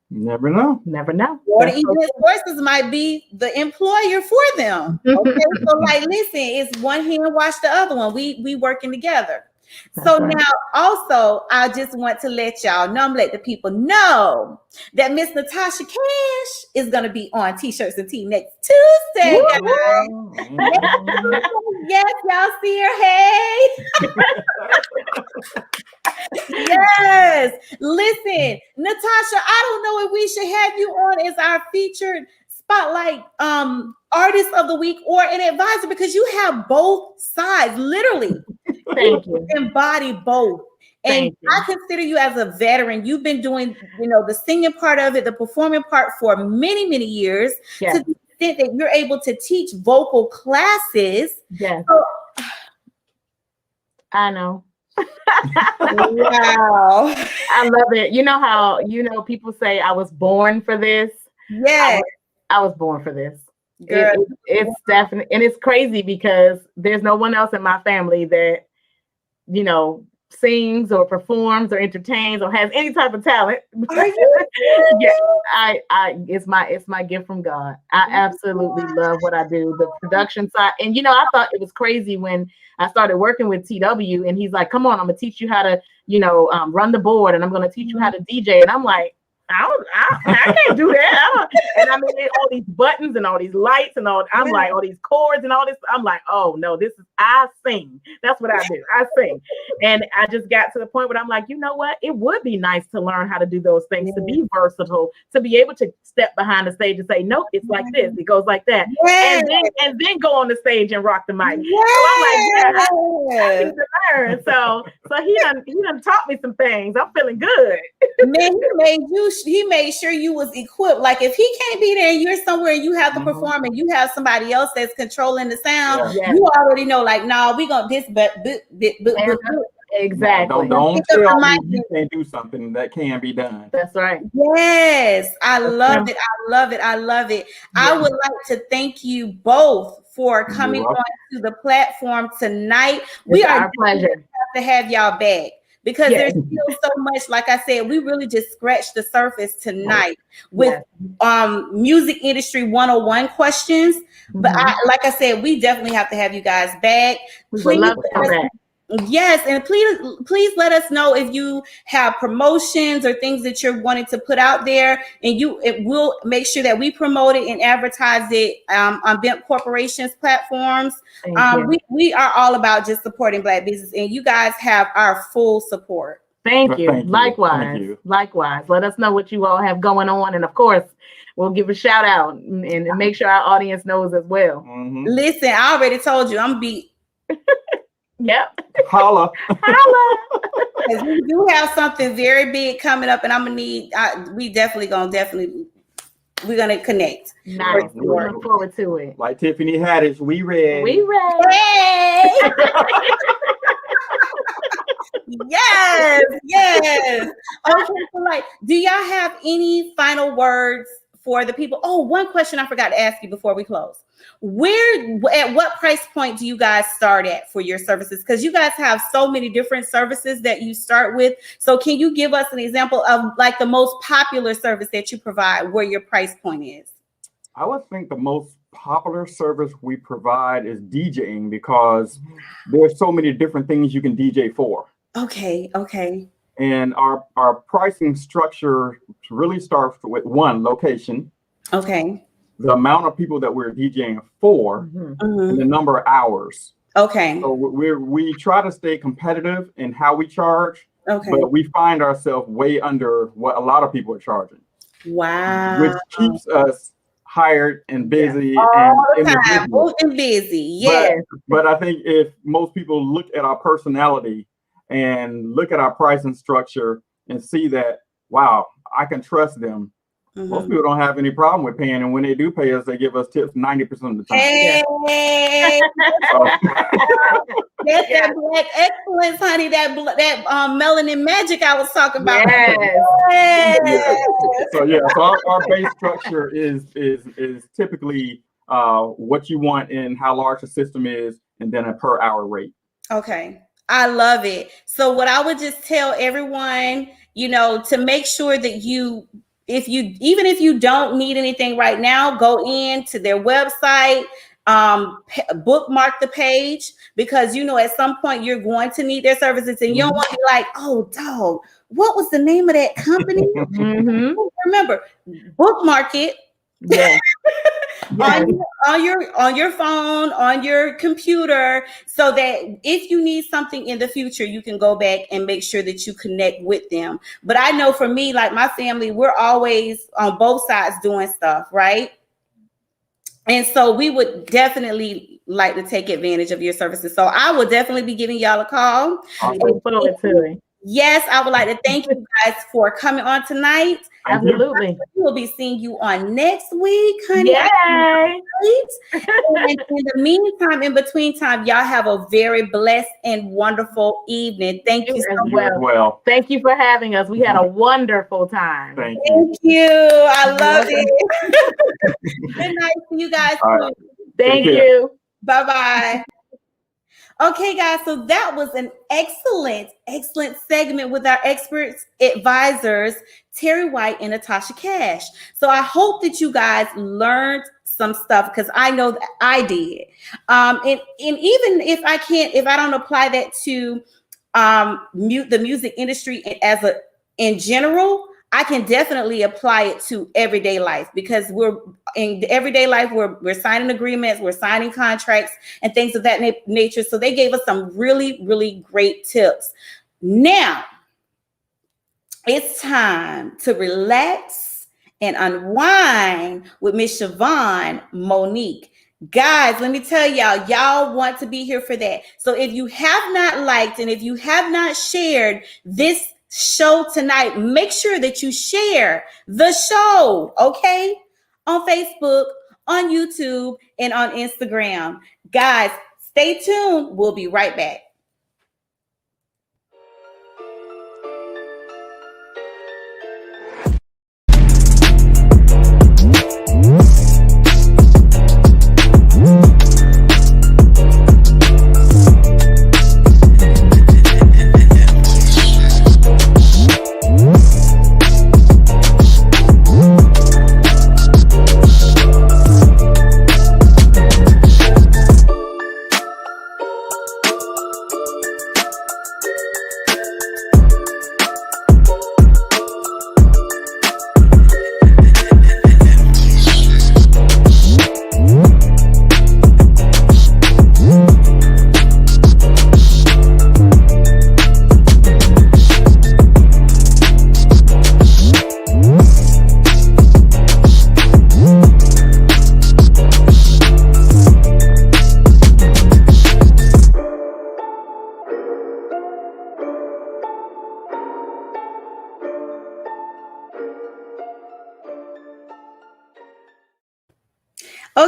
Never know. Never know. Or the event sources might be the employer for them. Okay, so like, listen, it's one hand wash the other one. We working together. So now also, I just want to let y'all know, let the people know that Miss Natasha Cash is going to be on TeeShirtz and Tea next Tuesday. Yes, y'all see her. Hey. Yes. Listen, Natasha, I don't know if we should have you on as our featured spotlight artist of the week or an advisor, because you have both sides, literally. Thank you. Embody both. And I consider you as a veteran. You've been doing, the singing part of it, the performing part for many, many years, to the extent that you're able to teach vocal classes. Yes. So, I know. Wow. I love it. You know how, people say I was born for this. Yes. I was born for this. It's definitely, and it's crazy because there's no one else in my family that, sings or performs or entertains or has any type of talent. It's my gift from God. I absolutely love what I do, the production side. And I thought it was crazy when I started working with TW, and he's like, come on, I'm gonna teach you how to, run the board, and I'm gonna teach you how to DJ. And I'm like, I can't do that. And I mean, all these buttons and all these lights and all, I'm like, all these chords and all this. I'm like, oh no, I sing. That's what I do. I sing. And I just got to the point where I'm like, you know what? It would be nice to learn how to do those things, to be versatile, to be able to step behind the stage and say, nope, it's like this. It goes like that. And then go on the stage and rock the mic. So I'm like, I need to learn. So he done taught me some things. I'm feeling good. Man, he made sure you was equipped. Like, if he can't be there and you're somewhere and you have to perform and you have somebody else that's controlling the sound, you already know, like, no, we gonna exactly. Don't tell me you can't do something that can be done. That's right. Yes, I love it. I love it. I love it. Yeah. I would like to thank you both for coming on to the platform tonight. We are our pleasure to have y'all back, because there's still so much. Like I said, we really just scratched the surface tonight with music industry 101 questions. But like I said, we definitely have to have you guys back. We would love to come back. Yes, and please let us know if you have promotions or things that you're wanting to put out there, and we'll make sure that we promote it and advertise it on Bent Corporation's platforms. We are all about just supporting Black business, and you guys have our full support. Thank you. Thank you. Likewise. Thank you. Likewise. Let us know what you all have going on, and of course, we'll give a shout out and make sure our audience knows as well. Mm-hmm. Listen, I already told you I'm beat. Yep. Holla. Holla. Because we do have something very big coming up, and I'm gonna need. We're gonna connect. Nice. We look forward to it. Like Tiffany Haddish, we read. We read. Hey! Yes. Okay, so like, do y'all have any final words for the people? Oh, one question I forgot to ask you before we close. At what price point do you guys start at for your services? Because you guys have so many different services that you start with. So can you give us an example of like the most popular service that you provide, where your price point is? I would think the most popular service we provide is DJing, because there's so many different things you can DJ for. Okay. And our pricing structure really starts with one, location. Okay. The amount of people that we're DJing for, and the number of hours. Okay. So we try to stay competitive in how we charge, Okay. but we find ourselves way under what a lot of people are charging. Wow. Which keeps us hired and busy all and the time. individual. And busy. Yes. But I think if most people look at our personality and look at our pricing structure and see that, wow, I can trust them. Most people don't have any problem with paying, and when they do pay us, they give us tips 90% of the time. Hey, that's that Black excellence, honey. That melanin magic I was talking about. Yes. So our base structure is typically what you want and how large the system is, and then a per hour rate. Okay. I love it. So what I would just tell everyone, to make sure that even if you don't need anything right now, go into their website, bookmark the page, because at some point you're going to need their services, and you don't want to be like, oh dog, what was the name of that company? Remember, bookmark it. Yeah. on your phone, on your computer, so that if you need something in the future, you can go back and make sure that you connect with them. But I know for me, like my family, we're always on both sides doing stuff, right? And so we would definitely like to take advantage of your services. So I will definitely be giving y'all a call. Yes, I would like to thank you guys for coming on tonight. Absolutely. We'll be seeing you on next week, honey. Yay. And in the meantime, in between time, y'all have a very blessed and wonderful evening. Thank you so much. Well, thank you for having us. We had a wonderful time. Thank you. I love it. Good night to you guys. Right. Thank you. Bye-bye. Okay, guys, so that was an excellent segment with our experts advisors, Terry White and Natasha Cash. So I hope that you guys learned some stuff, because I know that I did. And even if I don't apply that to the music industry in general, I can definitely apply it to everyday life, because we're in everyday life, we're signing agreements, we're signing contracts and things of that nature. So they gave us some really, really great tips. Now it's time to relax and unwind with Miss SIOBHAN Monique. Guys, let me tell y'all want to be here for that. So if you have not liked and if you have not shared this show tonight, make sure that you share the show, okay? On Facebook, on YouTube, and on Instagram. Guys, stay tuned. We'll be right back.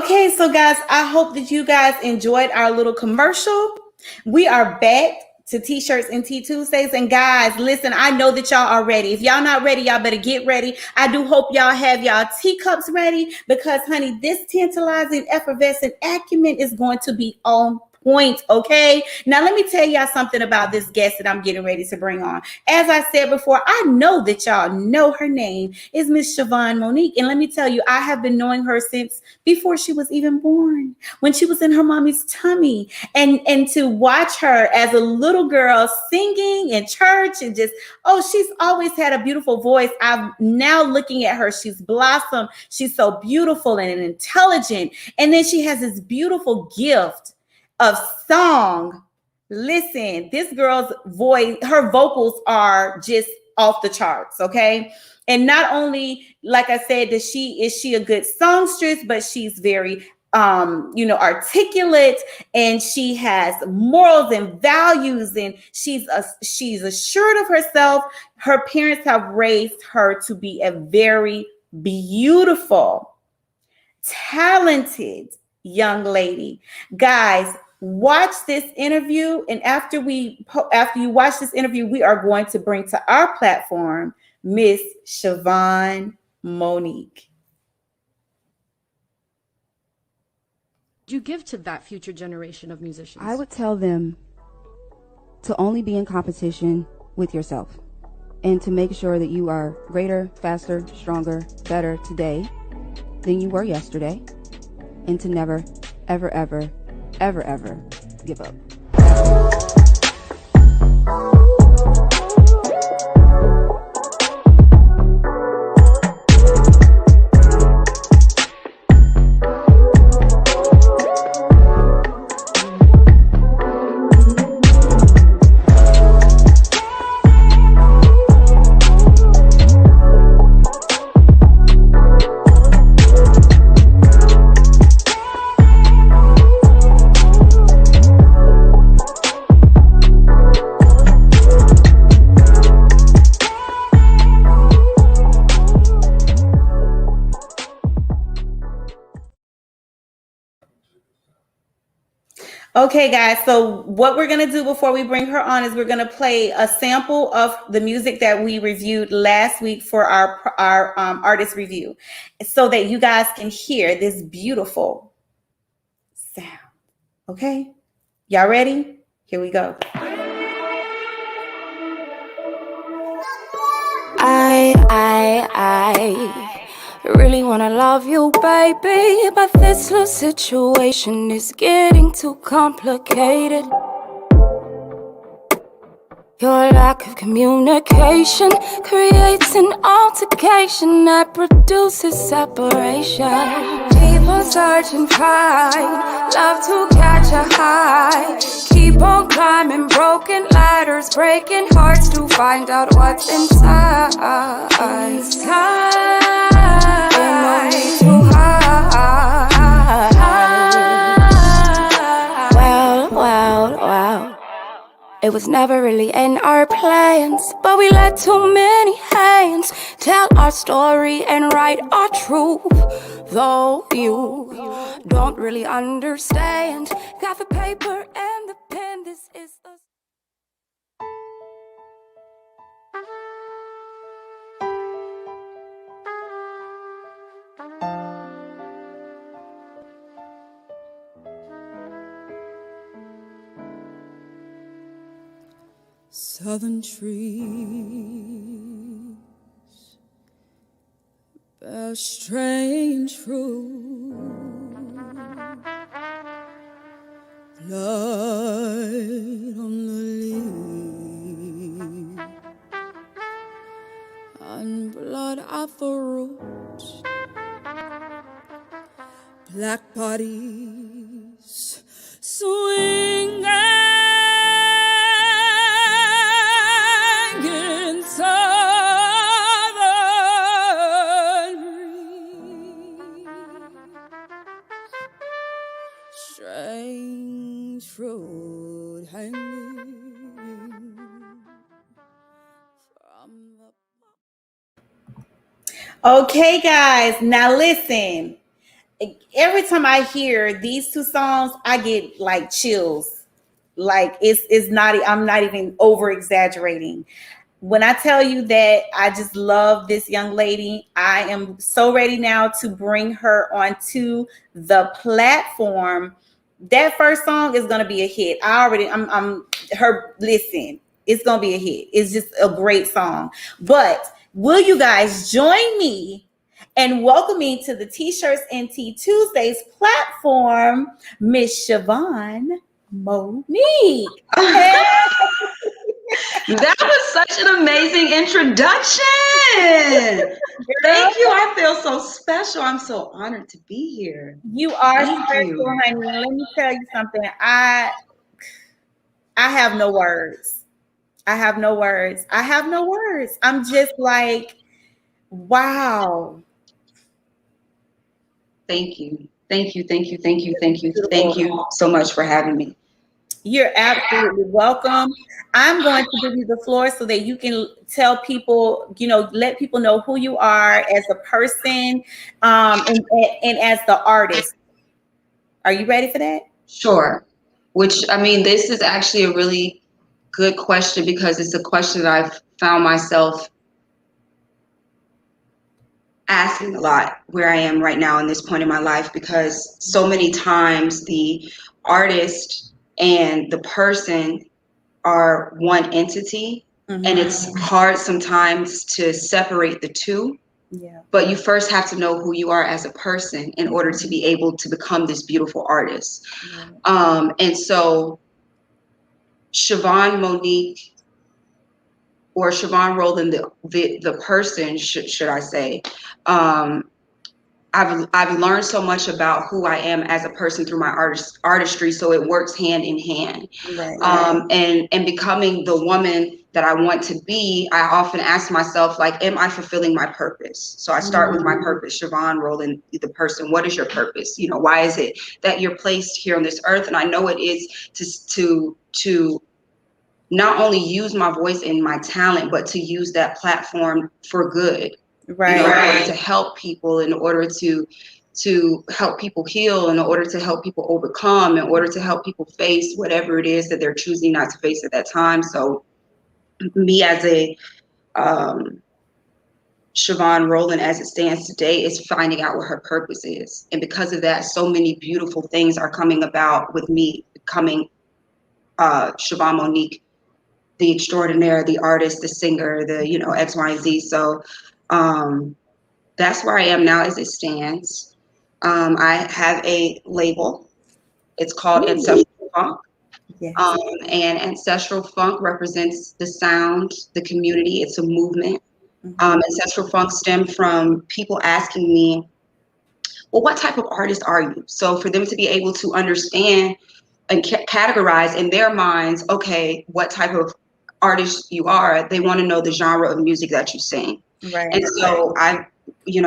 Okay, so guys, I hope that you guys enjoyed our little commercial. We are back to T-Shirts and Tea Tuesdays. And guys, listen, I know that y'all are ready. If y'all not ready, y'all better get ready. I do hope y'all have y'all teacups ready because, honey, this tantalizing, effervescent acumen is going to be on point, okay? Now, let me tell y'all something about this guest that I'm getting ready to bring on. As I said before, I know that y'all know her name is Miss SIOBHAN Monique. And let me tell you, I have been knowing her since before she was even born, when she was in her mommy's tummy. And to watch her as a little girl singing in church and just, oh, she's always had a beautiful voice. I'm now looking at her. She's blossomed. She's so beautiful and intelligent. And then she has this beautiful gift of song. Listen, this girl's voice, her vocals are just off the charts, okay? And not only, like I said, is she a good songstress, but she's very articulate, and she has morals and values, and she's assured of herself. Her parents have raised her to be a very beautiful, talented young lady. Guys, watch this interview, and after you watch this interview, we are going to bring to our platform Miss SIOBHAN Monique. You give to that future generation of musicians? I would tell them to only be in competition with yourself and to make sure that you are greater, faster, stronger, better today than you were yesterday, and to never, ever, ever, ever, ever give up. Okay, guys, so what we're going to do before we bring her on is we're going to play a sample of the music that we reviewed last week for our artist review so that you guys can hear this beautiful sound. Okay? Y'all ready? Here we go. I really wanna love you, baby, but this little situation is getting too complicated. Your lack of communication creates an altercation that produces separation. Keep on searching, find love to catch a high. Keep on climbing broken ladders, breaking hearts to find out what's inside. We're no need to hide. Well. It was never really in our plans, but we let too many hands tell our story and write our truth. Though you don't really understand, got the paper and the pen, this is the... Southern trees bear strange fruit, blood on the leaf and blood at the root, black bodies swinging in southern breeze, strange fruit hanging from the... Okay, guys, now listen. every time I hear these two songs, I get like chills. Like it's not, I'm not even over exaggerating. When I tell you that I just love this young lady, I am so ready now to bring her onto the platform. That first song is gonna be a hit. I'm her. Listen, it's gonna be a hit. It's just a great song. But will you guys join me and welcome me to the T-Shirts and Tea Tuesdays platform, Miss SIOBHAN Monique? Hey. That was such an amazing introduction. Thank you. I feel so special. I'm so honored to be here. You are Thank special, you. honey. Let me tell you something. I have no words. I have no words. I have no words. I'm just like, wow. Thank you. Thank you. Thank you. Thank you. Thank you. Thank you so much for having me. You're absolutely welcome. I'm going to give you the floor so that you can tell people, let people know who you are as a person, and as the artist. Are you ready for that? Sure. This is actually a really good question because it's a question that I've found myself asking a lot where I am right now in this point in my life, because so many times the artist and the person are one entity, and it's hard sometimes to separate the two. Yeah. But you first have to know who you are as a person in order to be able to become this beautiful artist. And so SIOBHAN Monique, or SIOBHAN Roland, the person, should I say, I've learned so much about who I am as a person through my artistry, so it works hand in hand. Right. And becoming the woman that I want to be, I often ask myself, like, am I fulfilling my purpose? So I start with my purpose, SIOBHAN Roland, the person. What is your purpose? Why is it that you're placed here on this earth? And I know it is to not only use my voice and my talent, but to use that platform for good. Right. In order to help people, in order to help people heal, in order to help people overcome, in order to help people face whatever it is that they're choosing not to face at that time. So me as a SIOBHAN Roland, as it stands today, is finding out what her purpose is. And because of that, so many beautiful things are coming about with me becoming SIOBHAN Monique, the extraordinaire, the artist, the singer, the X, Y, and Z. So that's where I am now as it stands. I have a label. It's called Ancestral Funk. Yes. And Ancestral Funk represents the sound, the community. It's a movement. Ancestral Funk stemmed from people asking me, well, what type of artist are you? So for them to be able to understand and categorize in their minds, okay, what type of artist you are, they want to know the genre of music that you sing. Right. And so I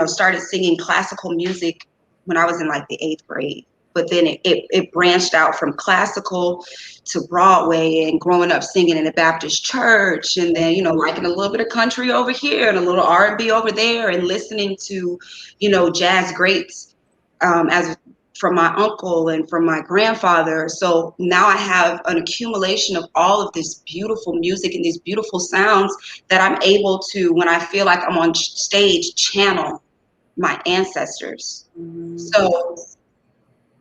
started singing classical music when I was in like the 8th grade. But then it branched out from classical to Broadway, and growing up singing in a Baptist church, and then, liking a little bit of country over here and a little R&B over there, and listening to, jazz greats from my uncle and from my grandfather. So now I have an accumulation of all of this beautiful music and these beautiful sounds that I'm able to, when I feel like I'm on stage, channel my ancestors. So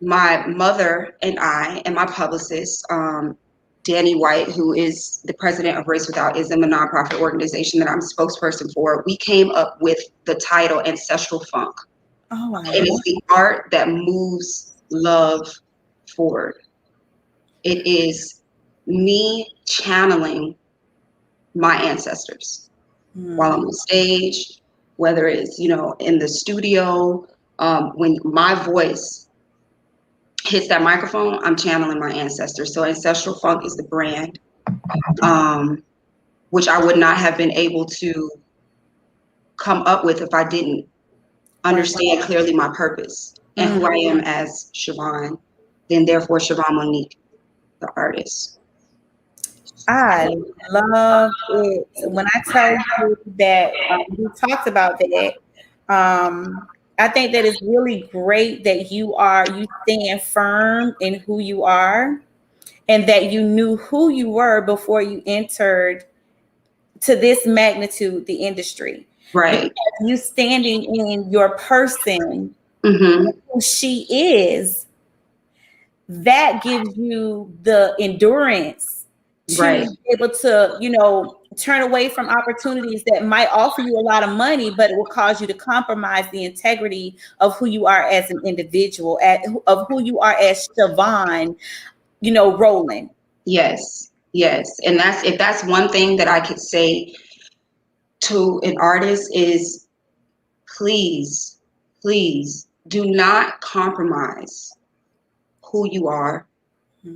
my mother and I and my publicist, Danny White, who is the president of Race Without Ism, a nonprofit organization that I'm a spokesperson for, we came up with the title Ancestral Funk. Oh, wow. It is the art that moves love forward. It is me channeling my ancestors while I'm on stage, whether it's, in the studio, when my voice hits that microphone, I'm channeling my ancestors. So Ancestral Funk is the brand, which I would not have been able to come up with if I didn't understand clearly my purpose and who I am as SIOBHAN, then therefore SIOBHAN Monique, the artist. I love it. When I tell you that we talked about that, I think that it's really great that you stand firm in who you are, and that you knew who you were before you entered to this magnitude the industry. Right. Because you standing in your person, Mm-hmm. who she is, that gives you the endurance to Right. be able to, you know, turn away from opportunities that might offer you a lot of money, but it will cause you to compromise the integrity of who you are as an individual, of who you are as SIOBHAN, you know, Roland. Yes. Yes. And if that's one thing that I could say to an artist is, please do not compromise who you are.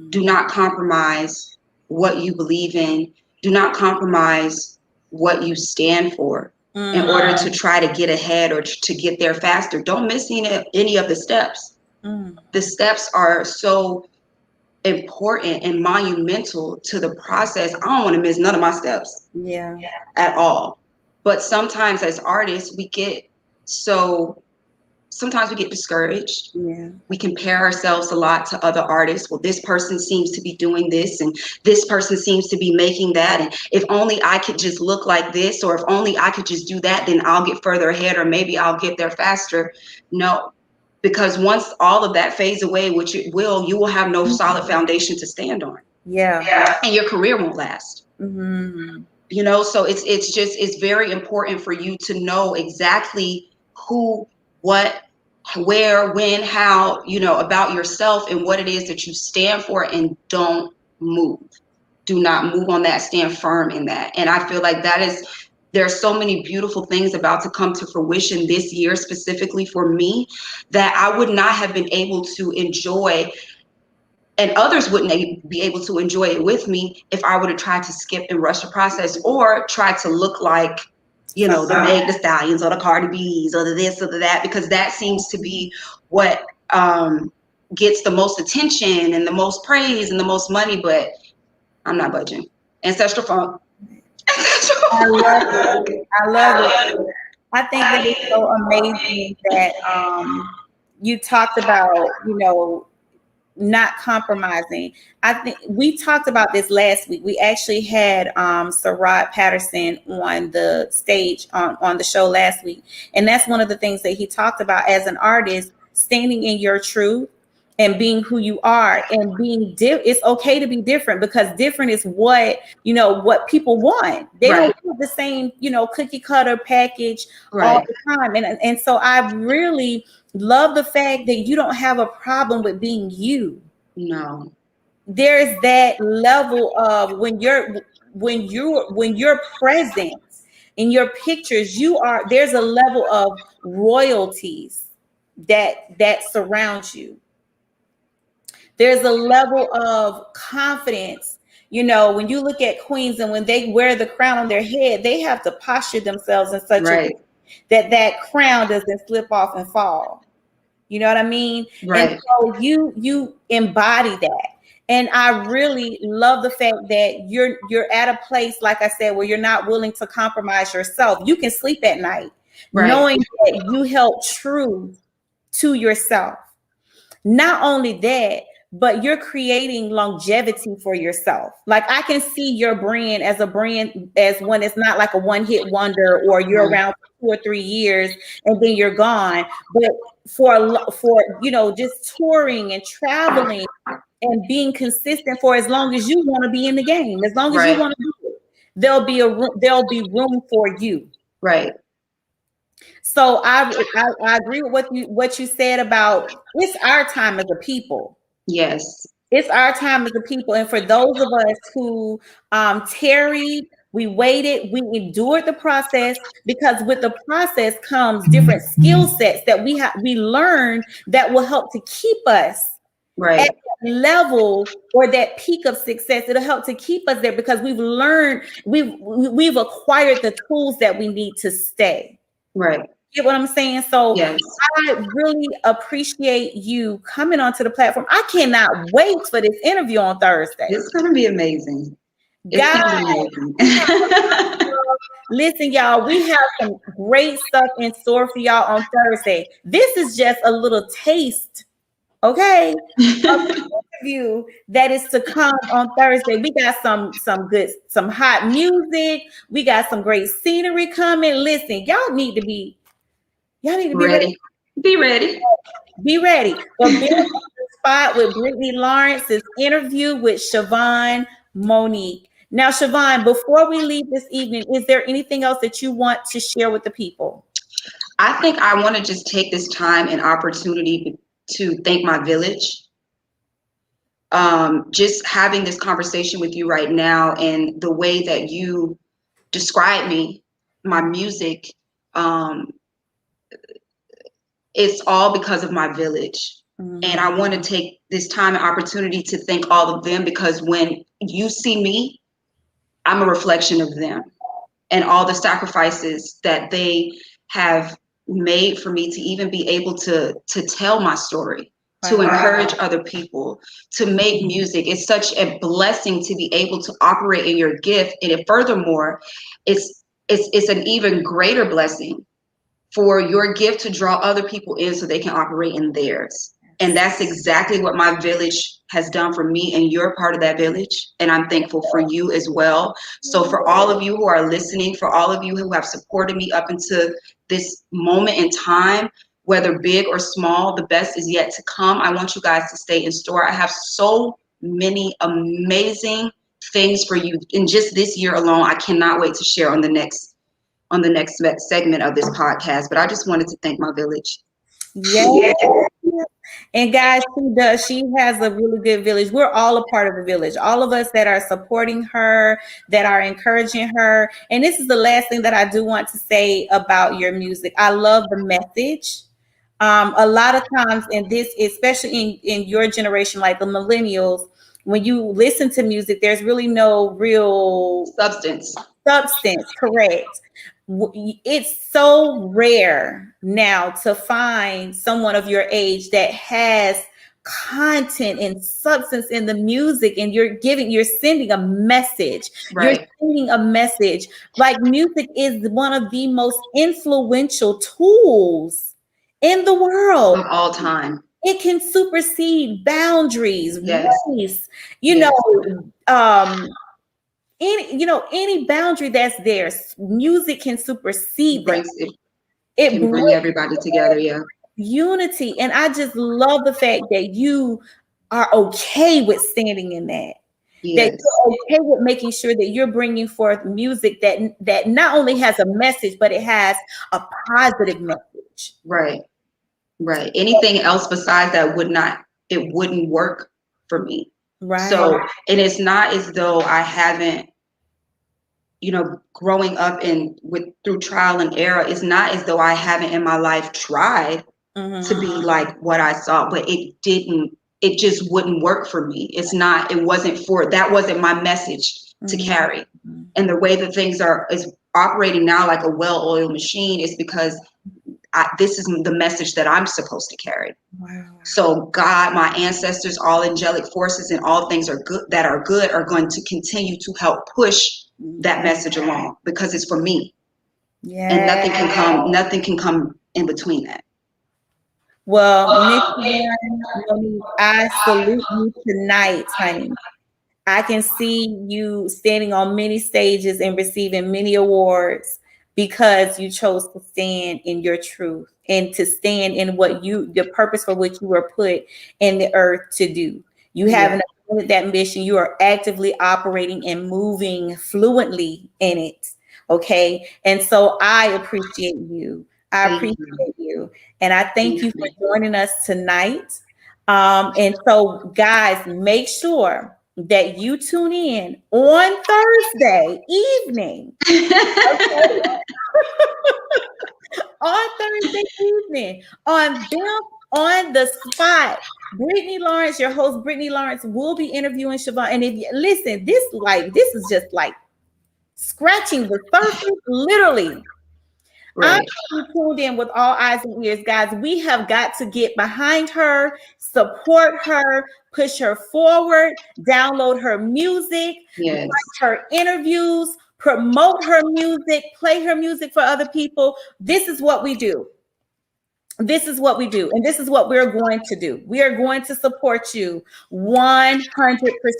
Do not compromise what you believe in. Do not compromise what you stand for in order to try to get ahead or to get there faster. Don't miss any of the steps. The steps are so important and monumental to the process. I don't want to miss none of my steps. Yeah. At all. But sometimes as artists, sometimes we get discouraged. Yeah. We compare ourselves a lot to other artists. Well, this person seems to be doing this and this person seems to be making that. And if only I could just look like this, or if only I could just do that, then I'll get further ahead, or maybe I'll get there faster. No, because once all of that fades away, which it will, you will have no solid foundation to stand on. Yeah. And your career won't last. Mm-hmm. You know, so it's very important for you to know exactly who, what, where, when, how, you know, about yourself and what it is that you stand for, and don't move. Do not move on that. Stand firm in that. And I feel like there are so many beautiful things about to come to fruition this year, specifically for me, that I would not have been able to enjoy, and others wouldn't be able to enjoy it with me if I would have tried to skip and rush the process, or tried to look like, you know, the Meg Thee Stallions or the Cardi B's or the this or the that, because that seems to be what gets the most attention and the most praise and the most money. But I'm not budging. Ancestral Funk. I love it. I love it. I think that it's so amazing that you talked about, you know, not compromising. I think we talked about this last week. We actually had Sir Rod Patterson on the stage on the show last week. And that's one of the things that he talked about as an artist, standing in your truth and being who you are, and being it's okay to be different, because different is what, you know, what people want. They don't want the same, you know, cookie cutter package all the time. And so I really love the fact that you don't have a problem with being you. No. There's that level of when you're present in your pictures, there's a level of royalties that surrounds you. There's a level of confidence. You know, when you look at queens and when they wear the crown on their head, they have to posture themselves in such a way that crown doesn't slip off and fall. You know what I mean? Right. And so you embody that. And I really love the fact that you're at a place, like I said, where you're not willing to compromise yourself. You can sleep at night knowing that you held true to yourself. Not only that, but you're creating longevity for yourself. Like, I can see your brand as when it's not like a one-hit wonder, or you're around for 2 or 3 years and then you're gone. But for you know, just touring and traveling and being consistent for as long as you want to be in the game, as long as you want to do it, there'll be room for you. Right. So I agree with what you said about it's our time as a people. Yes. It's our time as a people. And for those of us who tarried, we waited, we endured the process, because with the process comes different skill sets that we learn that will help to keep us at that level or that peak of success. It'll help to keep us there because we've learned, we've acquired the tools that we need to stay. Right. You get what I'm saying? So yes. I really appreciate you coming onto the platform. I cannot wait for this interview on Thursday. It's going to be amazing. God, Listen, y'all, we have some great stuff in store for y'all on Thursday. This is just a little taste, okay, of the interview that is to come on Thursday. We got some hot music. We got some great scenery coming. Listen, y'all need to be ready. Be ready. Be ready. But be on the spot with Brittany Lawrence's interview with SIOBHAN Monique. Now, SIOBHAN, before we leave this evening, is there anything else that you want to share with the people? I think I want to just take this time and opportunity to thank my village. Just having this conversation with you right now and the way that you describe me, my music, it's all because of my village. And I want to take this time and opportunity to thank all of them, because when you see me, I'm a reflection of them and all the sacrifices that they have made for me to even be able to tell my story, to encourage other people, to make music. It's such a blessing to be able to operate in your gift. And furthermore, it's an even greater blessing for your gift to draw other people in so they can operate in theirs. And that's exactly what my village has done for me, and you're part of that village. And I'm thankful for you as well. So for all of you who are listening, for all of you who have supported me up until this moment in time, whether big or small, the best is yet to come. I want you guys to stay in store. I have so many amazing things for you in just this year alone. I cannot wait to share on the next segment of this podcast, but I just wanted to thank my village. Yes. And guys, she has a really good village. We're all a part of the village. All of us that are supporting her, that are encouraging her. And this is the last thing that I do want to say about your music. I love the message. A lot of times in this, especially in your generation, like the millennials, when you listen to music, there's really no real substance, correct. It's so rare now to find someone of your age that has content and substance in the music, and you're sending a message. Right. You're sending a message. Like, music is one of the most influential tools in the world of all time. It can supersede boundaries, race, any boundary that's there. Music can supersede that. It can bring everybody together. Yeah. Unity. And I just love the fact that you are okay with standing in that. Yes. That you're okay with making sure that you're bringing forth music that not only has a message, but it has a positive message. Right. Right. Anything else besides that wouldn't work for me. Right. So, and it's not as though I haven't, growing up through trial and error, it's not as though I haven't in my life tried to be like what I saw, but it just wouldn't work for me. That wasn't my message to carry. And the way that things is operating now like a well-oiled machine is because this is the message that I'm supposed to carry. Wow. So God, my ancestors, all angelic forces, and all things are going to continue to help push that message along, because it's for me. Yeah. And nothing can come in between that. Well, Miss Monique, I salute you tonight, honey. I can see you standing on many stages and receiving many awards because you chose to stand in your truth and to stand in the purpose for which you were put in the earth to do. You haven't abandoned that mission. You are actively operating and moving fluently in it. Okay. And so I appreciate you. I appreciate you. And I thank you for joining us tonight. And so, guys, make sure that you tune in on Thursday evening. On Thursday evening, on the spot. Brittany Lawrence, your host Brittany Lawrence, will be interviewing SIOBHAN. And if you listen, this is just like scratching the surface, literally. Right. I'm tuned in with all eyes and ears, guys. We have got to get behind her, support her, push her forward, download her music, watch her interviews, promote her music, play her music for other people. This is what we do. This is what we do, and this is what we're going to do. We are going to support you 100%.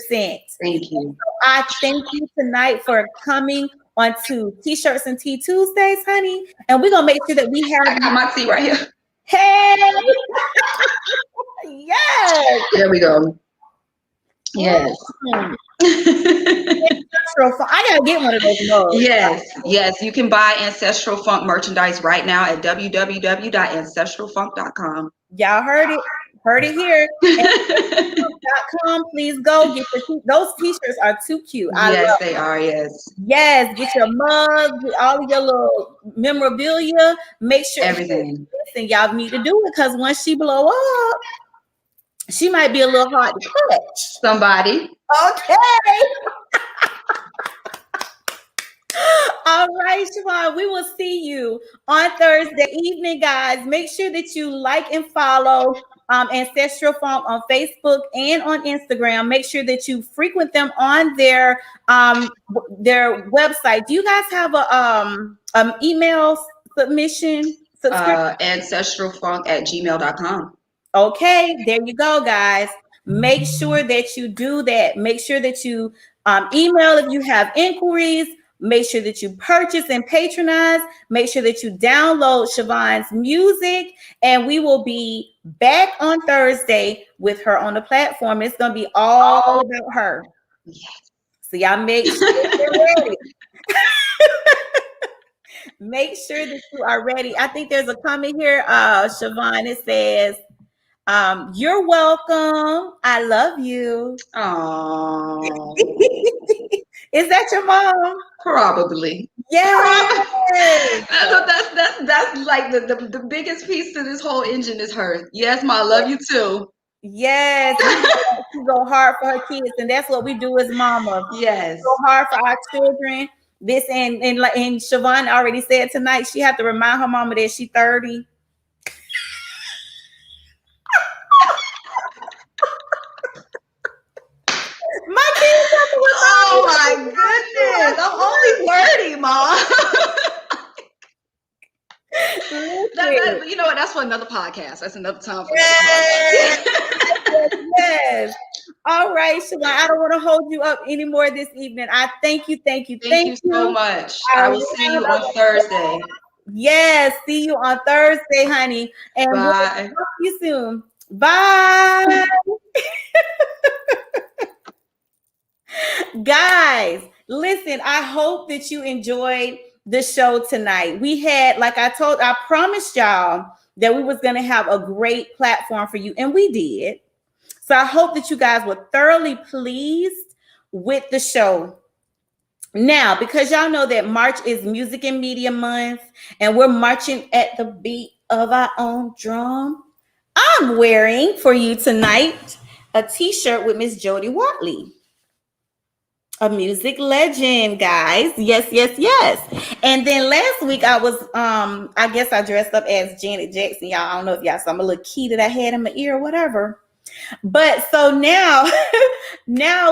Thank you. I thank you tonight for coming on to T-Shirts and Tea Tuesdays, honey. And we're gonna make sure that we have. I got my tea right here. Hey, yes. There we go. Yes. I gotta get one of those mugs. Yes. You can buy Ancestral Funk merchandise right now at www.ancestralfunk.com. Y'all heard it. Heard it here. Please go get those T-shirts are too cute. Yes, they are. Yes. Yes, get your mugs, get all of your little memorabilia. Make sure everything. And y'all need to do it because once she blow up, she might be a little hard to catch. Somebody. Okay. All right, SIOBHAN, we will see you on Thursday evening, guys. Make sure that you like and follow Ancestral Funk on Facebook and on Instagram. Make sure that you frequent them on their website. Do you guys have a email submission? Ancestralfunk@gmail.com. Okay, there you go, guys. Make sure that you do that. Make sure that you email if you have inquiries. Make sure that you purchase and patronize. Make sure that you download SIOBHAN's music. And we will be back on Thursday with her on the platform. It's going to be all about her. Yes. So y'all make sure you're ready. Make sure that you are ready. I think there's a comment here, SIOBHAN. It says, you're welcome. I love you. Oh. Is that your mom? Probably. Yes. That's like the biggest piece to this whole engine is her. Yes, Ma, I love you too. Yes. We go hard for her kids, and that's what we do as mama. Yes. We go hard for our children. This and SIOBHAN already said tonight she had to remind her mama that she's 30. My kids have to remind Oh my goodness. I'm only wordy, Mom. You know what? That's for another podcast. That's another time for yes. Yes. All right, SIOBHAN. I don't want to hold you up anymore this evening. I thank you. Thank you so much. I will see you on Thursday. Yes, see you on Thursday, honey. And we'll talk to you soon. Bye. Guys, listen, I hope that you enjoyed the show tonight. We had, I promised y'all that we was going to have a great platform for you, and we did. So I hope that you guys were thoroughly pleased with the show. Now, because y'all know that March is Music and Media Month, and we're marching at the beat of our own drum, I'm wearing for you tonight a t-shirt with Miss Jody Watley. A music legend, guys. Yes. And then last week I was, I guess I dressed up as Janet Jackson. Y'all, I don't know if y'all saw my little key that I had in my ear or whatever. But so now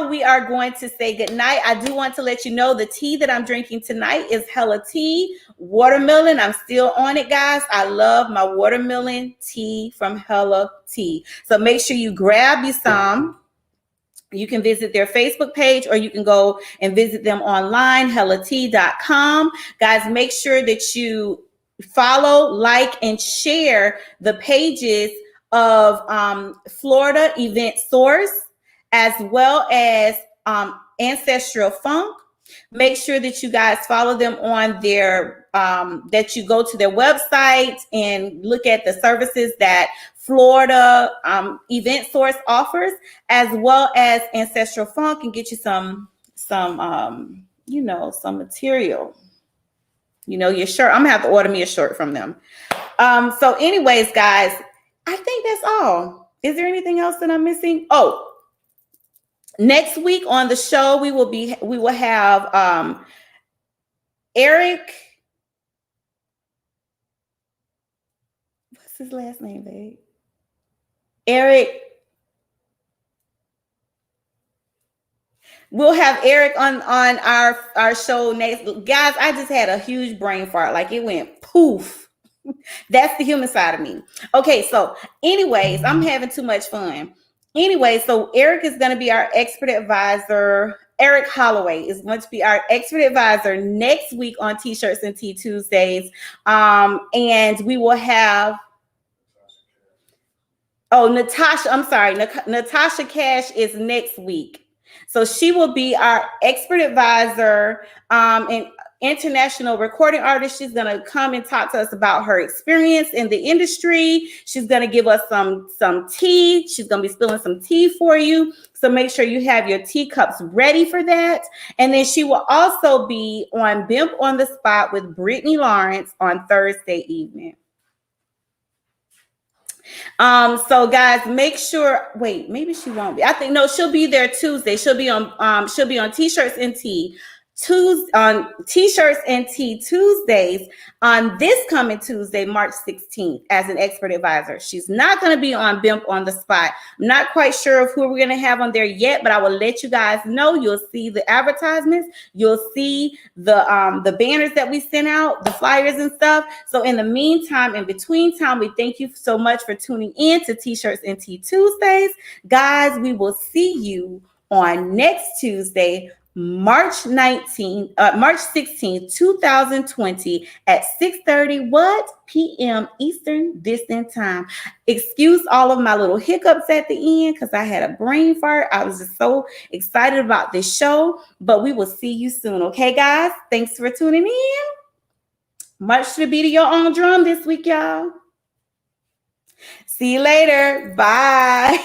we are going to say goodnight. I do want to let you know the tea that I'm drinking tonight is Hella Tea, watermelon. I'm still on it, guys. I love my watermelon tea from Hella Tea. So make sure you grab you some. You can visit their Facebook page, or you can go and visit them online, hellatea.com. Guys, make sure that you follow, like, and share the pages of Florida Event Source, as well as Ancestral Funk. Make sure that you guys follow them on their, that you go to their website and look at the services that Florida Event Source offers, as well as Ancestral Funk, and get you some material. Your shirt. I'm gonna have to order me a shirt from them. So anyways, guys, I think that's all. Is there anything else that I'm missing? Oh, next week on the show, we will have Eric. What's his last name, babe? Eric. We'll have Eric on our show next. Guys, I just had a huge brain fart. Like it went poof. That's the human side of me. Okay, so anyways, I'm having too much fun. Anyway, so Eric is going to be our expert advisor. Eric Holloway is going to be our expert advisor next week on T-Shirts and Tea Tuesdays. And we will have Natasha, I'm sorry, Natasha Cash is next week. So she will be our expert advisor and international recording artist. She's going to come and talk to us about her experience in the industry. She's going to give us some tea. She's going to be spilling some tea for you. So make sure you have your teacups ready for that. And then she will also be on BIMP on the Spot with Brittany Lawrence on Thursday evening. So guys, make sure, wait, maybe she won't be. I think, no, she'll be there Tuesday. She'll be on T-Shirts and Tea on T-Shirts and Tea Tuesdays on this coming Tuesday, March 16th, as an expert advisor. She's not going to be on BIMP on the Spot. I'm not quite sure of who we're going to have on there yet, but I will let you guys know. You'll see the advertisements. You'll see the banners that we sent out, the flyers and stuff. So in the meantime, in between time, we thank you so much for tuning in to T-Shirts and Tea Tuesdays. Guys, we will see you on next Tuesday, March 16th, 2020 at 6:30 p.m. Eastern Distant Time. Excuse all of my little hiccups at the end because I had a brain fart. I was just so excited about this show, but we will see you soon. Okay, guys? Thanks for tuning in. March to the beat of your own drum this week, y'all. See you later. Bye.